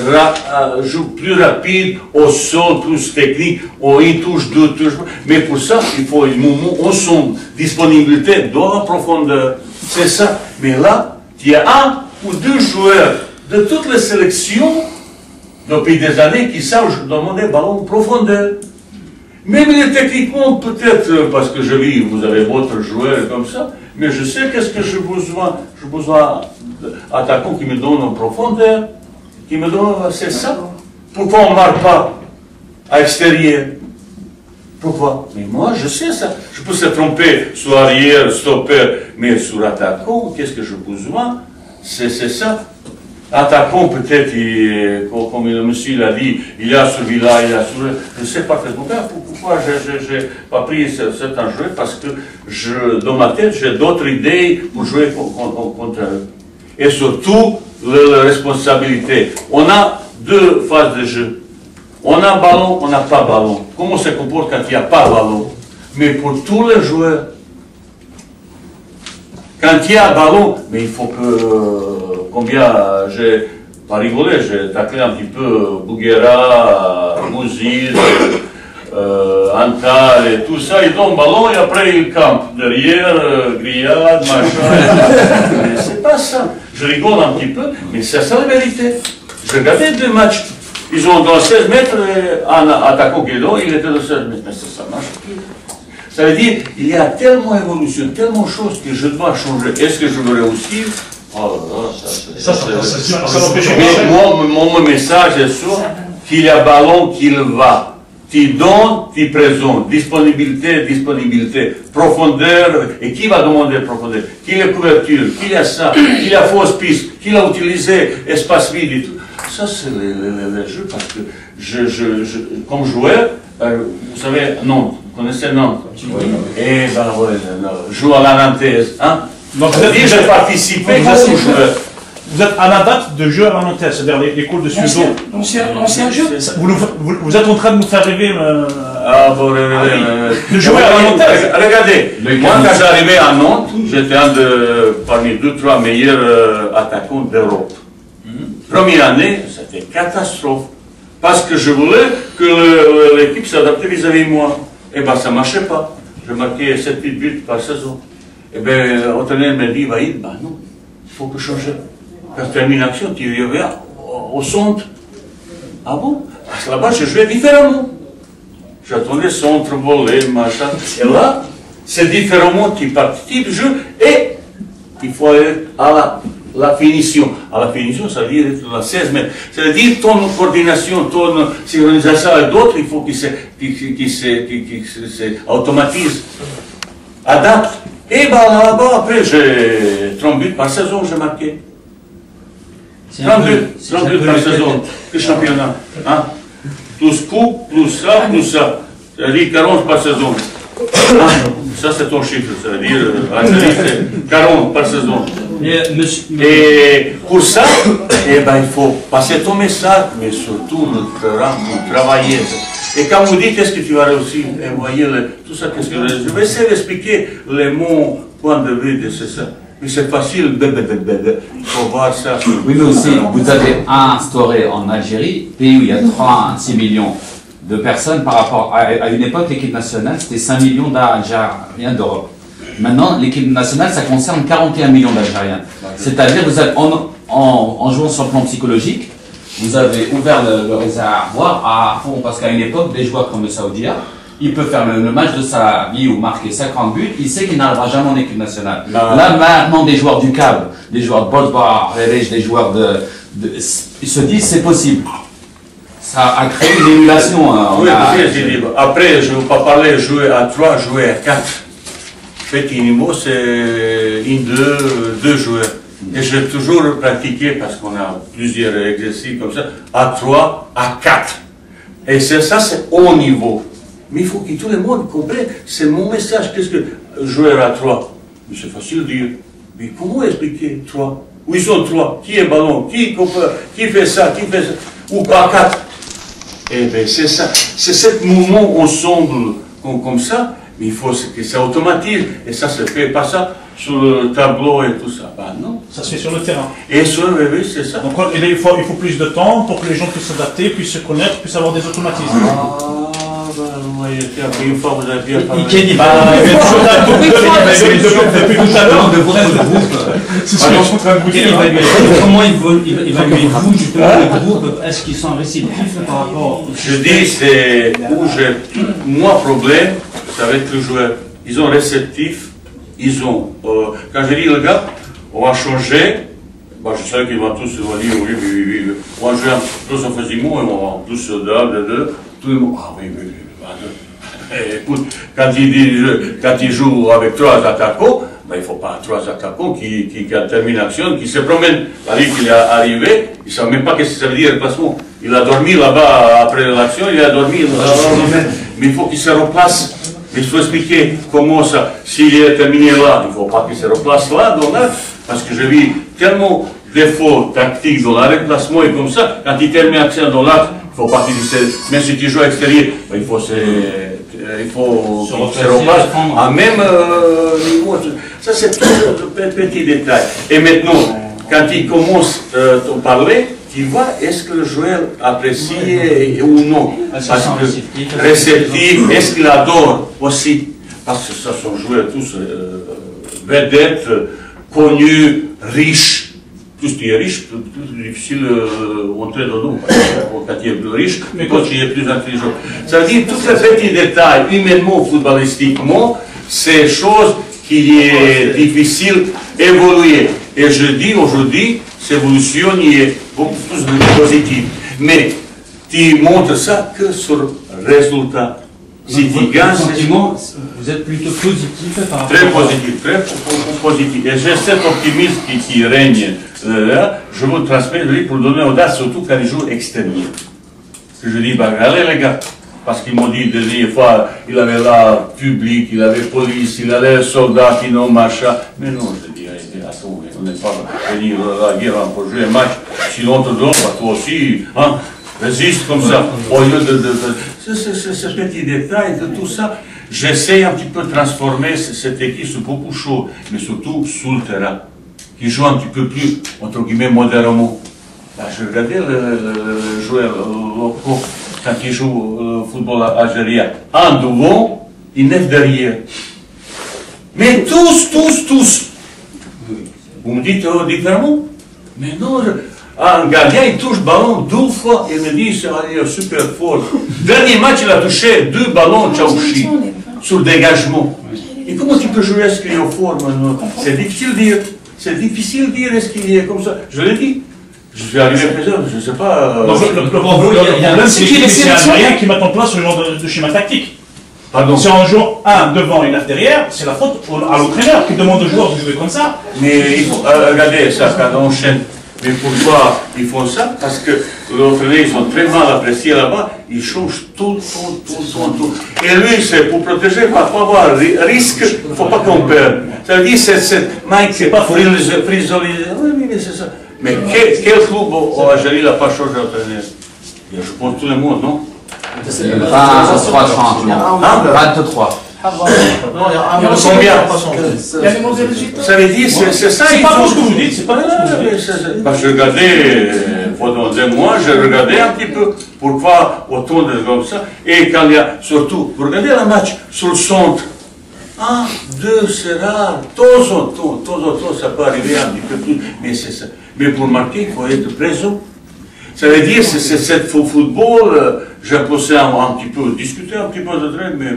[SPEAKER 3] jouer plus rapide, au sol, plus technique, une touche, 2 touches. Mais pour ça, il faut un moment ensemble, disponibilité dans la profondeur. C'est ça. Mais là, il y a 1 ou 2 joueurs de toutes les sélections, depuis des années, qui savent demander ballon en profondeur. Même techniquement, peut-être, parce que je vis, vous avez votre joueur comme ça, mais je sais qu'est-ce que j'ai besoin. J'ai besoin attaquant qui me donne en profondeur, qui me donne, c'est ça. Pourquoi on ne marque pas à l'extérieur? Pourquoi? Mais moi, je sais ça. Je peux se tromper sur arrière, stopper, mais sur attaquant, qu'est-ce que j'ai besoin? C'est ça. Attaquant, peut-être, comme le monsieur l'a dit, il y a celui-là, il y a celui-là. Je sais parfaitement bien pourquoi je n'ai pas pris certains jeux, parce que dans ma tête, j'ai d'autres idées pour jouer contre eux. Et surtout, la responsabilité. On a deux phases de jeu. On a ballon, on n'a pas ballon. Comment on se comporte quand il n'y a pas ballon? Mais pour tous les joueurs, quand il y a ballon, mais il faut que, combien, j'ai pas rigolé, j'ai taclé un petit peu Bouguera, Mouzir, Antal et tout ça, ils donnent ballon et après ils campent derrière, grillade, machin. Mais c'est pas ça. Je rigole un petit peu, mais c'est ça la vérité. Je regardais deux matchs. Ils ont dans 16 mètres, un attaquant Guédon, il était dans 16 mètres. Mais ça marche plus. Ça veut dire qu'il y a tellement d'évolution, tellement de choses que je dois changer. Est-ce que je veux réussir? Oh là là, mais mon message est sûr qu'il y a ballon qu'il va. Tu donnes, tu présentes. Disponibilité. Profondeur. Et qui va demander profondeur? Qui a couverture? Qui a ça? Qui a fausse piste? Qui l'a utilisé? Espace vide et tout. Ça, c'est le jeu parce que comme joueur, vous savez, Nantes, vous connaissez Nantes? Oui. Et ben ouais, je joue à la Nantaise. Hein? Donc, j'ai participé comme joueur.
[SPEAKER 5] Vous êtes à la date de jeu à la Nantaise, c'est-à-dire l'école de Sudo.
[SPEAKER 2] L'ancien jeu.
[SPEAKER 5] Vous êtes en train de nous faire rêver.
[SPEAKER 3] De jouer à la Nantaise. Regardez, moi quand j'arrivais à Nantes, j'étais parmi 2-3 meilleurs attaquants d'Europe. Première année, c'était catastrophe. Parce que je voulais que l'équipe s'adapte vis-à-vis de moi. Et bien, ça ne marchait pas. Je marquais 7-8 buts par saison. Et bien, l'entraîneur m'a dit, Vaïd, ben non, il faut que changer. Quand tu termines l'action, tu reviens au centre. Ah bon? Parce que là-bas, je jouais différemment. J'attendais centre, volet, machin. Et là, c'est différemment, tu participes du jeu et il faut aller à la finition. À la finition, ça veut dire la 16 mètres. Ça veut dire ton coordination, ton synchronisation avec d'autres, il faut qu'il s'automatise, adapte. Et ben là-bas, après, j'ai 30 buts par saison, j'ai marqué. 30 buts par saison, que championnat. Hein? Plus coups, plus ça. Ça veut dire 40 par saison. Hein? Ça, c'est ton chiffre, ça veut dire 40 par saison. Et pour ça, eh ben, il faut passer ton message, mais surtout le travailler. Et quand vous dites est-ce que tu vas réussir, et voyez tout ça, qu'est-ce que je vais essayer d'expliquer les mots, point de vue de ça. Mais c'est facile, il faut voir ça.
[SPEAKER 4] Oui, mais aussi, vous avez instauré en Algérie, pays où il y a 36 millions de personnes par rapport à une époque, l'équipe nationale, c'était 5 millions d'Algériens d'Europe. Maintenant, l'équipe nationale, ça concerne 41 millions d'Algériens. C'est-à-dire, vous êtes en jouant sur le plan psychologique, vous avez ouvert le réservoir à fond, parce qu'à une époque, des joueurs comme le Saoudia, il peut faire le match de sa vie ou marquer 50 buts, il sait qu'il n'arrivera jamais en équipe nationale. Là, maintenant, des joueurs du CAB, des joueurs de Bolsbar, des joueurs ils se disent c'est possible. Ça a créé une émulation.
[SPEAKER 3] Oui, après, je ne veux pas parler jouer à 3, jouer à 4. Petit niveau, c'est deux joueurs. Et j'ai toujours pratiqué, parce qu'on a plusieurs exercices comme ça, à 3, à 4. Et ça, c'est haut niveau. Mais il faut que tout le monde comprenne, c'est mon message. Qu'est-ce que jouer à 3? C'est facile de dire. Mais comment expliquer 3? Où ils sont 3? Qui est ballon? Qui fait ça? Ou à 4? Eh bien, c'est ça. C'est ce mouvement ensemble, comme ça. Mais il faut que ça automatise. Et ça se fait pas ça sur le tableau et tout ça. Ben non.
[SPEAKER 5] Ça se fait sur le terrain.
[SPEAKER 3] Et sur le oui, c'est ça.
[SPEAKER 5] Donc il faut plus de temps pour que les gens puissent s'adapter, puissent se connaître, puissent avoir des automatismes.
[SPEAKER 3] Vous voyez, une fois vous avez bien parlé.
[SPEAKER 5] Depuis tout à l'heure, de votre groupe.
[SPEAKER 10] Comment évaluez-vous justement le groupe? Est-ce qu'ils sont réceptifs par rapport...
[SPEAKER 3] Je dis, c'est où j'ai moi problème, c'est avec le joueur. Ils sont réceptifs, ils ont... quand je dis le gars, on va changer, Bah, je savais qu'ils vont tous se dire oui. Moi, je viens tous en faisiment, et on tous de tout le monde. Ah oui. Écoute, quand il joue avec 3 attaquants, ben, il ne faut pas 3 attaquants qui terminent l'action, qui se promènent. C'est-à-dire qu'il est arrivé, il ne savait même pas ce que ça veut dire le placement. Il a dormi là-bas après l'action, il a dormi. Mais il faut qu'il se replace. Il faut expliquer comment ça, s'il est terminé là, il ne faut pas qu'il se replace là, parce que j'ai vu tellement de défauts tactiques dans le remplacement et comme ça, quand il termine l'action dans l'acte, il ne faut pas qu'il se... Même si tu joues à l'extérieur, il faut se replace à même niveau. Ça, c'est tout le petit détail. Et maintenant, quand il commence à parler, tu vois, est-ce que le joueur apprécie ou non? Parce que réceptif, est-ce qu'il adore aussi? Parce que ça sont joueurs tous vedettes, connus, riches. Plus tu es riche, plus difficile d'entrer dans nous. Quand tu es plus riche, mais quand tu es plus intelligent. Ça veut dire tous les petits détails, humainement, footballistiquement, c'est choses qui est difficile d'évoluer. Et je dis aujourd'hui, cette évolution est beaucoup plus positive. Mais tu montres ça que sur le résultat. Si tu gagnes,
[SPEAKER 6] vous êtes plutôt positif par rapport
[SPEAKER 3] très positif, très positif. Et j'ai cet optimisme qui règne là, je vous transmets pour donner audace, surtout quand ils jouent extérieur. Que je dis, bah, allez les gars, parce qu'ils m'ont dit la dernière fois, il avait là public, il avait police, il avait soldats qui n'ont machin. Mais non, je dis, attends, on n'est pas venir à la guerre pour jouer un match. Si l'on te donne, bah, toi aussi, hein, résiste comme ça. Au lieu ce petit détail de tout ça, j'essaie un petit peu de transformer cette équipe sur beaucoup de choses, mais surtout sur le terrain, qui joue un petit peu plus, entre guillemets, modérément. Là, je regardais le joueur locaux quand il joue au football algérien. Un devant et 9 derrière. Mais tous. Vous me dites différemment? Mais non, un gardien, il touche le ballon 2 fois, il me dit, c'est super fort. Dernier match, il a touché 2 ballons Tchaouchi sur le dégagement. Et comment tu peux jouer à ce qu'il est au fort maintenant? C'est difficile de dire. C'est difficile de dire est-ce qu'il est comme ça. Je l'ai dit. Je suis arrivé à présent, je ne sais pas.
[SPEAKER 5] Le problème, c'est que c'est Algérien qui met en place ce genre de schéma tactique.
[SPEAKER 3] Pardon.
[SPEAKER 5] Si on joue un devant et 9 derrière, c'est la faute à l'entraîneur qui demande aux joueurs de jouer comme ça.
[SPEAKER 3] Mais il faut regarder ça quand on enchaîne. Mais pourquoi ils font ça? Parce que les entraîneurs, ils sont très mal appréciés là-bas, ils changent tout. Et lui, c'est pour protéger, pour pas avoir risque, il ne faut pas qu'on perde. Ça veut dire, Mike, c'est pas frisolisé. Oui, mais c'est ça. Mais quel club au Algérie n'a pas changé d'entraîneur? Je pense tout le monde, non?
[SPEAKER 4] 23 30, non. 23.
[SPEAKER 3] Combien?
[SPEAKER 2] Il y a des mauvais résultats.
[SPEAKER 3] Ça veut dire, c'est ça.
[SPEAKER 5] C'est pas pour ce que vous dites, c'est pas pour ce que vous dites.
[SPEAKER 3] Parce que je regardais, pendant 2 mois, je regardais un petit peu, pourquoi autant de comme ça. Et quand il y a, surtout, vous regardez le match sur le centre. 1, 2, c'est rare. De temps en temps, ça peut arriver un petit peu plus. Mais c'est ça. Mais pour marquer, il faut être présent. Ça veut dire, c'est cette football, j'ai pensé un petit peu, discuter un petit peu de train, mais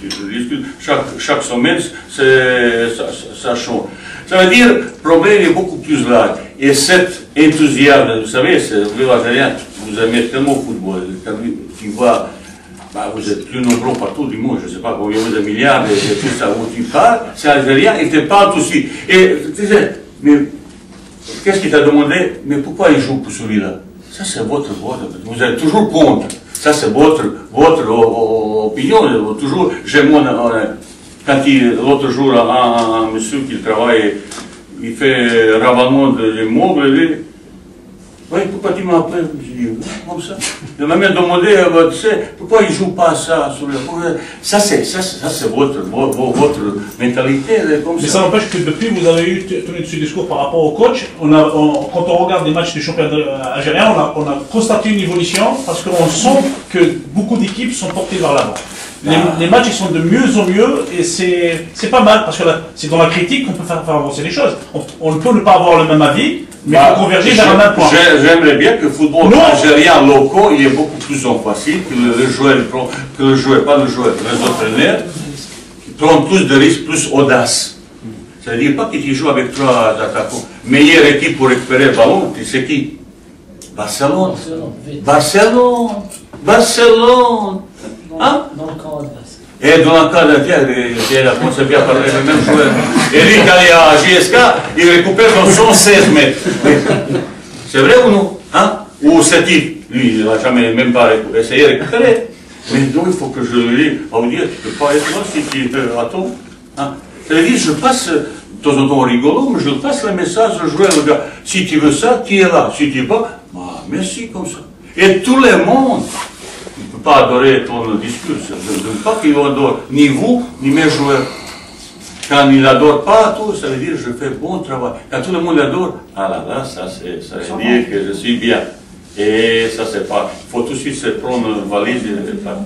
[SPEAKER 3] je discute chaque semaine, ça change. Ça veut dire, le problème est beaucoup plus large. Et cet enthousiasme, vous savez, le Algérien, vous aimez tellement le football, qui va, bah, vous êtes plus nombreux partout du monde, je ne sais pas combien de milliards, et tout ça, où tu parles, c'est Algérien, et tu parles aussi. Et tu disais, mais qu'est-ce qu'il t'a demandé? Mais pourquoi il joue pour celui-là? Ça, c'est votre vote. Vous êtes toujours contre. Ça, c'est votre opinion. Toujours, j'ai mon. Quand l'autre jour, un monsieur qui travaille, il fait ravalement de l'immeuble, oui, pourquoi tu m'appelles? Je dis, comme ça. Il m'a même demandé, tu sais, pourquoi il ne joue pas ça sur le... Ça, c'est votre mentalité. Comme
[SPEAKER 5] mais ça n'empêche que depuis vous avez tenu ce discours par rapport au coach, quand on regarde les matchs du championnat algérien, on a constaté une évolution parce qu'on sent que beaucoup d'équipes sont portées vers l'avant. Les matchs ils sont de mieux en mieux et c'est pas mal parce que c'est dans la critique qu'on peut faire avancer les choses. On ne peut ne pas avoir le même avis, mais il faut converger vers un même point.
[SPEAKER 3] J'aimerais bien que le football algérien local il est beaucoup plus facile, que le joueur, pas le joueur, les entraîneurs, qui prennent plus de risques, plus audace. Ça veut dire pas que tu joues avec 3 attaquants. Meilleure équipe pour récupérer le ballon, tu sais qui? Barcelone. Barcelone. Barcelone. Hein?
[SPEAKER 10] Dans le camp adverse.
[SPEAKER 3] Et dans le cas de la concept à parler le même joueur. Et lui, quand il est à JSK, il récupère dans 116 mètres. C'est vrai ou non? Hein? Ou c'est type? Lui, il n'a jamais même pas essayé de récupérer. Mais donc, il faut que je lui dise, on va vous dire, tu ne peux pas être là si tu attends. Hein? Ça veut dire, je passe, de temps en temps rigolo, mais je passe le message au joueur, le gars, si tu veux ça, tu es là. Si tu ne veux pas, bah, merci comme ça. Et tout le monde, il ne peut pas adorer ton discours. Je ne veux pas qu'il adore ni vous, ni mes joueurs. Quand il n'adore pas tout, ça veut dire je fais bon travail. Quand tout le monde adore, ah là là, ça veut dire que je suis bien. Et ça c'est pas. Il faut tout de suite se prendre une valise et partir.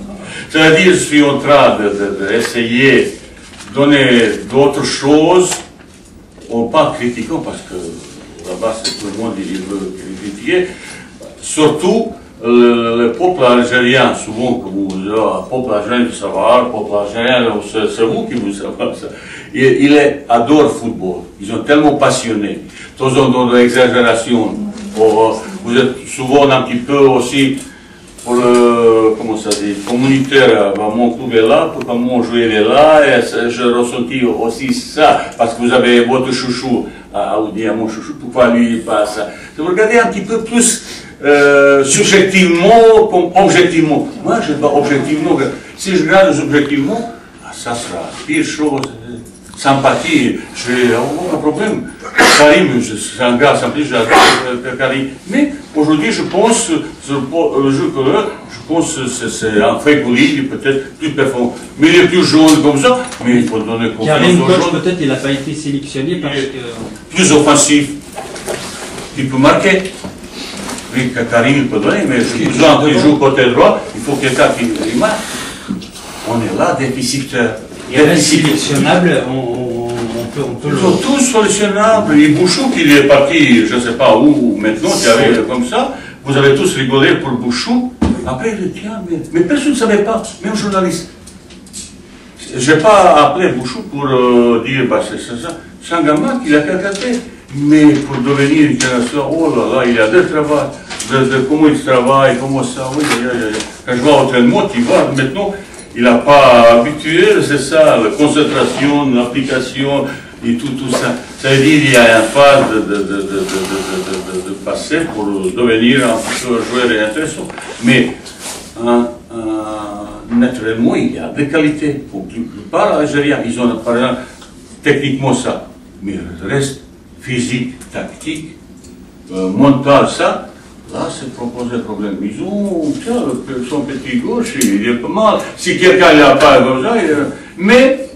[SPEAKER 3] Ça veut dire je suis en train d'essayer de donner d'autres choses, pas critiquant, parce que là-bas tout le monde il veut critiquer. Surtout le peuple algérien, souvent que vous le peuple algérien du savoir, le peuple algérien, c'est vous qui vous savez ça. Il adore le football. Ils sont tellement passionnés. De temps en temps de l'exagération. Vous êtes souvent un petit peu aussi pour le, comment ça dit, communautaire. Mon club est là, pour mon joueur est là, et je ressentis aussi ça, parce que vous avez votre chouchou, vous dites à mon chouchou, pourquoi lui il passe ça. Vous regardez un petit peu plus subjectivement comme objectivement. Moi, je ne sais pas objectivement. Si je regarde objectivement, ça sera pire chose. Sympathie, je n'ai aucun problème. Karim, c'est un gars sympathique, j'adore Karim. Mais aujourd'hui, je pense, je pense que c'est un Feghouli, peut-être plus performant. Mais il est plus jaune comme ça, mais il faut donner confiance
[SPEAKER 12] Karim,
[SPEAKER 3] aux
[SPEAKER 12] coach,
[SPEAKER 3] jaunes.
[SPEAKER 12] peut-être il n'a pas été sélectionné parce que...
[SPEAKER 3] Plus offensif. Il peut marquer. Oui, Karim, il peut donner, mais plus gens qui joue côté droit, il faut quelqu'un qui marque. On est là, déficitaire.
[SPEAKER 12] Il est sélectionnable, on peut
[SPEAKER 3] Ils sont tous solutionnables. Et Bouchou, qui est parti, je ne sais pas où, maintenant, qui avait comme ça, vous avez tous rigolé pour Bouchou. Après, il dit, tiens, mais personne ne savait pas, même journaliste. Je n'ai pas appelé Bouchou pour dire, bah, c'est ça. C'est un gamin qui l'a calcaté. Mais pour devenir international, oh là là, il a de travail. De comment il travaille, comment ça, oui, quand je vois entraînement, tu vois, maintenant, il n'a pas habitué, c'est ça, la concentration, l'application et tout ça. Ça veut dire qu'il y a une phase de passer pour devenir un futur joueur intéressant. Mais naturellement, il y a des qualités. Pour la plupart algériens, ils ont par exemple techniquement ça. Mais le reste, physique, tactique, mental, ça. Là, c'est proposé le problème. Ils ont, tiens, son petit gauche, il est pas mal. Si quelqu'un n'a pas comme ça, mais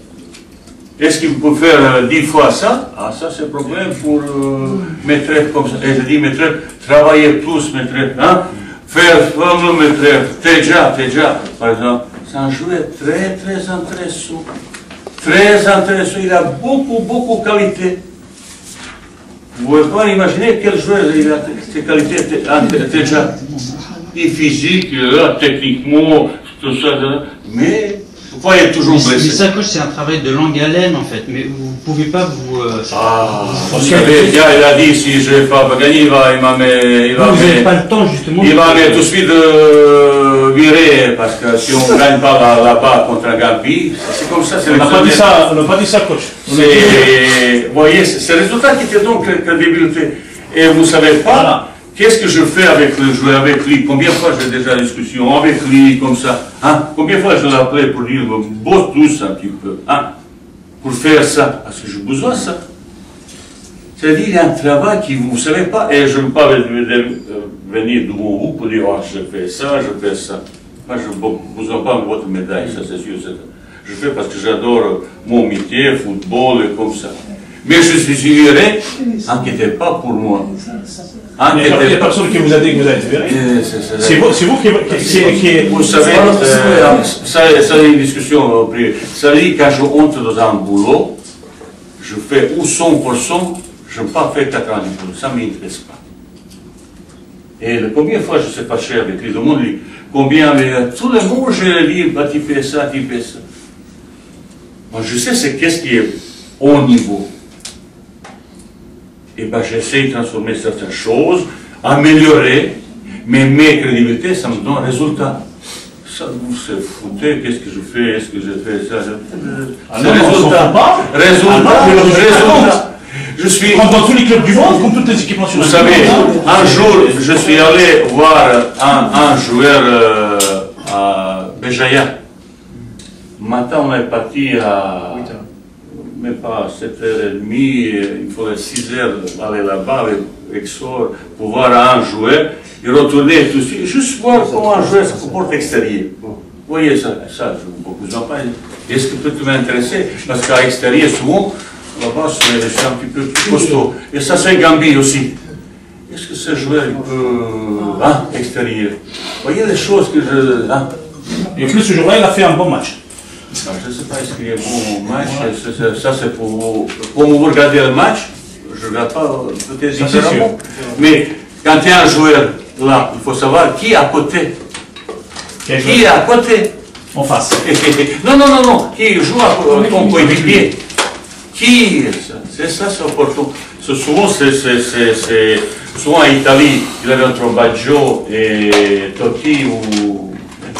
[SPEAKER 3] est-ce qu'il peut faire 10 fois ça? Ah, ça, c'est le problème pour maître comme ça. Et je dis maître, travailler plus, maître, hein? Faire comme le maître, déjà, par exemple. C'est un joueur très, très intéressant. Très intéressant. Il a beaucoup de qualité. Vous ne pouvez pas imaginer quel joueur il a ces qualités déjà. Et physique, techniquement, tout ça. Mais pourquoi il est toujours blessé?
[SPEAKER 12] Mais ça, coach, c'est un travail de longue haleine en fait. Mais vous ne pouvez pas vous.
[SPEAKER 3] Vous savez, il a dit si je ne vais pas gagner, il va
[SPEAKER 12] vous n'avez pas le temps justement.
[SPEAKER 3] Il va tout de suite virer, parce que si on ne gagne pas là-bas contre un Gambie, c'est comme ça.
[SPEAKER 5] On n'a pas dit ça, coach.
[SPEAKER 3] Vous voyez, c'est le résultat qui était donc crédibilité. Et vous ne savez pas, qu'est-ce que je fais avec le joueur, avec lui? Combien de fois j'ai déjà discussion avec lui, comme ça, hein? Combien de fois je l'ai appelé pour dire, bosse tous un petit peu, hein? Pour faire ça, parce que j'ai besoin de ça. C'est-à-dire, il y a un travail qui vous ne savez pas, et je ne veux pas venir devant vous pour dire, oh, je fais ça. Moi, je n'ai besoin pas de votre médaille, ça c'est sûr. Je fais parce que j'adore mon métier, football et comme ça. Mais je suis viré, inquiétez pas pour moi.
[SPEAKER 5] Il n'y a personne qui vous a dit que vous êtes viré. C'est vous qui...
[SPEAKER 3] Vous savez, ça c'est une discussion privée. Ça veut dire quand je entre dans un boulot, je fais ou 100%, je n'ai pas fait 90%, ça ne m'intéresse pas. Et combien de fois je suis fâché avec les monde, combien, tout le monde, je dis, bah, tu fais ça. Moi, je sais qu'est-ce qui est au niveau. et ben j'essaie de transformer certaines choses, améliorer, mais mes crédibilités, ça me donne un résultat. Ça, vous se foutez, qu'est-ce que je fais, est-ce que je fais ça, c'est résultat. Je suis
[SPEAKER 5] dans tous les clubs du monde, comme toutes les équipes nationales.
[SPEAKER 3] Vous savez, un jour, je suis allé voir un joueur à Béjaïa. Matin, on est parti à, même pas 7h30, il faudrait 6h aller là-bas avec Sor pour voir un joueur. Et retourner tout de suite, juste voir comment un joueur se comporte extérieur. Vous voyez ça, beaucoup de gens parlent. Est-ce que peut m'intéresser? Parce qu'à l'extérieur, souvent, là-bas, c'est un petit peu plus costaud. Et ça, c'est Gambie aussi. Est-ce que ce joueur, il peut, extérieur? Vous voyez les choses que je...
[SPEAKER 5] Et plus ce jour-là, il a fait un bon match.
[SPEAKER 3] Non, je ne sais pas, est-ce qu'il y a un bon match? Ça, c'est pour vous regarder le match. Je ne regarde pas peut-être différemment. Mais quand il y a un joueur là, il faut savoir qui est à côté. Qui est à côté?
[SPEAKER 5] En face.
[SPEAKER 3] Non. Qui joue à ton coéquipier. Qui? C'est ça, c'est important. Souvent, souvent en Italie, il y avait entre Baggio et Totti ou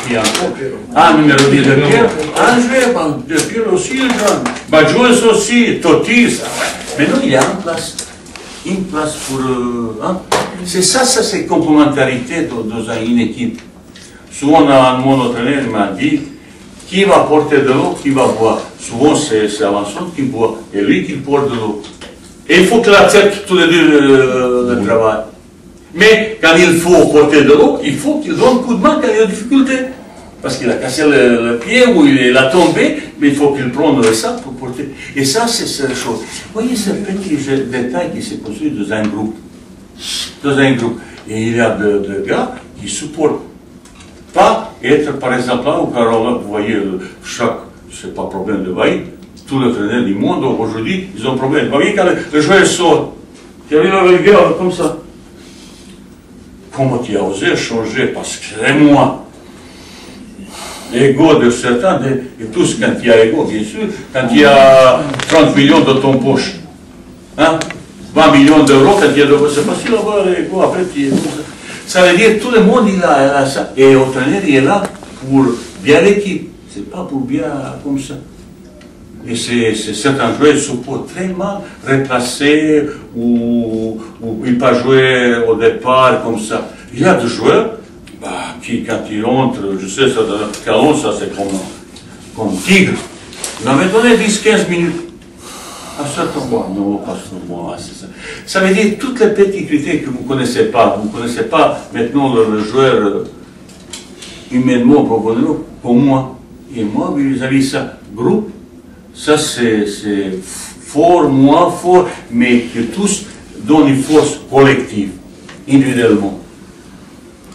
[SPEAKER 3] qui encore. Ah, numéro 10 de Pierre. Un joueur de Pierre aussi, le jeune. Baggio aussi, Totti, ça. Mais non, il y a une place pour... C'est ça, c'est complémentarité dans une équipe. Souvent, mon entraîneur m'a dit, qui va porter de l'eau, qui va boire. Souvent, c'est Avançon qui boit, et lui qui porte de l'eau. Et il faut qu'il accepte tous les deux le travail. Mais quand il faut porter de l'eau, il faut qu'il donne un coup de main quand il a des difficultés. Parce qu'il a cassé le pied ou il a tombé, mais il faut qu'il prenne ça pour porter. Et ça, c'est la chose. Vous voyez ce petit détail qui s'est construit dans un groupe. Et il y a des gars qui ne supportent pas être, par exemple, là au Carola, vous voyez, c'est pas problème de Vaïd, tous les entraîneurs du monde, aujourd'hui, ils ont problème. Vous voyez, quand le joueur sort, tu arrives avec le gars comme ça. Comment tu as osé changer? Parce que c'est moi. L'ego de certains, et tous, quand il y a ego, bien sûr, quand il y a 30 millions dans ton poche, 20 millions d'euros, quand il y a c'est facile d'avoir l'ego, après tu es... Ça veut dire que tout le monde il a ça. Et l'entraîneur il est là pour bien l'équipe, c'est pas pour bien comme ça. Et c'est certains joueurs se peuvent très mal replacer ou ils ne pas jouer au départ comme ça. Il y a des joueurs qui, quand ils rentrent, je sais, ça c'est comme tigre. Il m'avait donné 10-15 minutes. À certain moment, non, pas sur moi, c'est ça. Ça veut dire toutes les petits critères que vous ne connaissez pas. Vous ne connaissez pas maintenant le joueur humainement, pour moi. Et moi, vis-à-vis de ça, groupe, ça c'est fort, moins fort, mais que tous donnent une force collective, individuellement.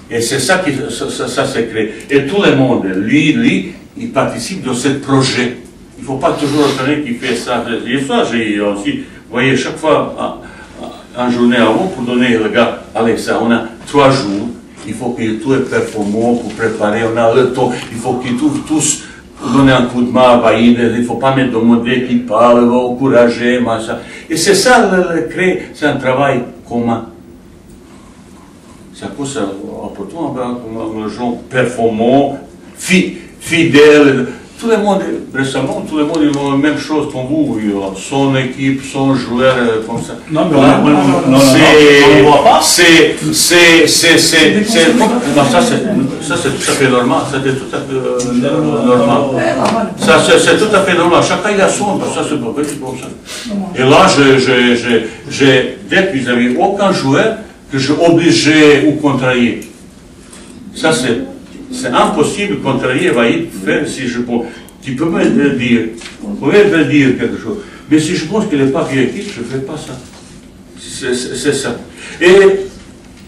[SPEAKER 3] Et c'est ça qui ça se crée. Et tout le monde, lui, il participe dans ce projet. Il ne faut pas toujours entraîner qui fait ça. Et ça, j'ai aussi, vous voyez, chaque fois, en journée avant, pour donner le gars, allez, ça, on a 3 jours. Il faut que tout est performant pour préparer. On a le temps. Il faut qu'ils tous donnent un coup de main à Vaïd. Il ne faut pas mettre de modèle qui parle, encourager, machin. Et c'est ça, créer, c'est un travail commun. C'est à cause important, les gens performants, fidèles. Tout le monde, récemment, tout le monde ils ont la même chose comme vous, ils ont son équipe, son joueur, comme ça.
[SPEAKER 5] Non, mais on ne voit pas.
[SPEAKER 3] Non, ça c'est tout à fait normal, c'était tout à fait normal. Ça c'est tout à fait normal, chacun il a son, ça c'est pas vrai, comme ça. Et là, dès que vous n'avez aucun joueur que je obligé ou contrarié. Ça c'est impossible de contrarier Vaïd, faire si je pense. Tu peux me le dire, vous pouvez me dire quelque chose. Mais si je pense qu'il n'est pas bien équipe, je ne fais pas ça. C'est ça. Et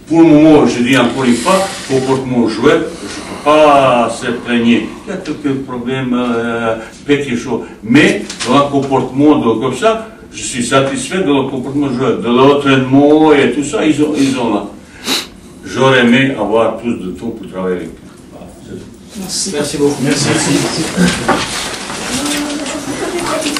[SPEAKER 3] pour le moment, je dis encore une fois, pour comportement joueur, je ne peux pas se plaindre. Il y a quelques problèmes, petites choses. Mais dans un comportement comme ça, je suis satisfait de le comportement joueur, de l'entraînement et tout ça, ils ont là. J'aurais aimé avoir plus de temps pour travailler avec eux.
[SPEAKER 2] Merci.
[SPEAKER 1] Merci beaucoup.
[SPEAKER 5] Merci.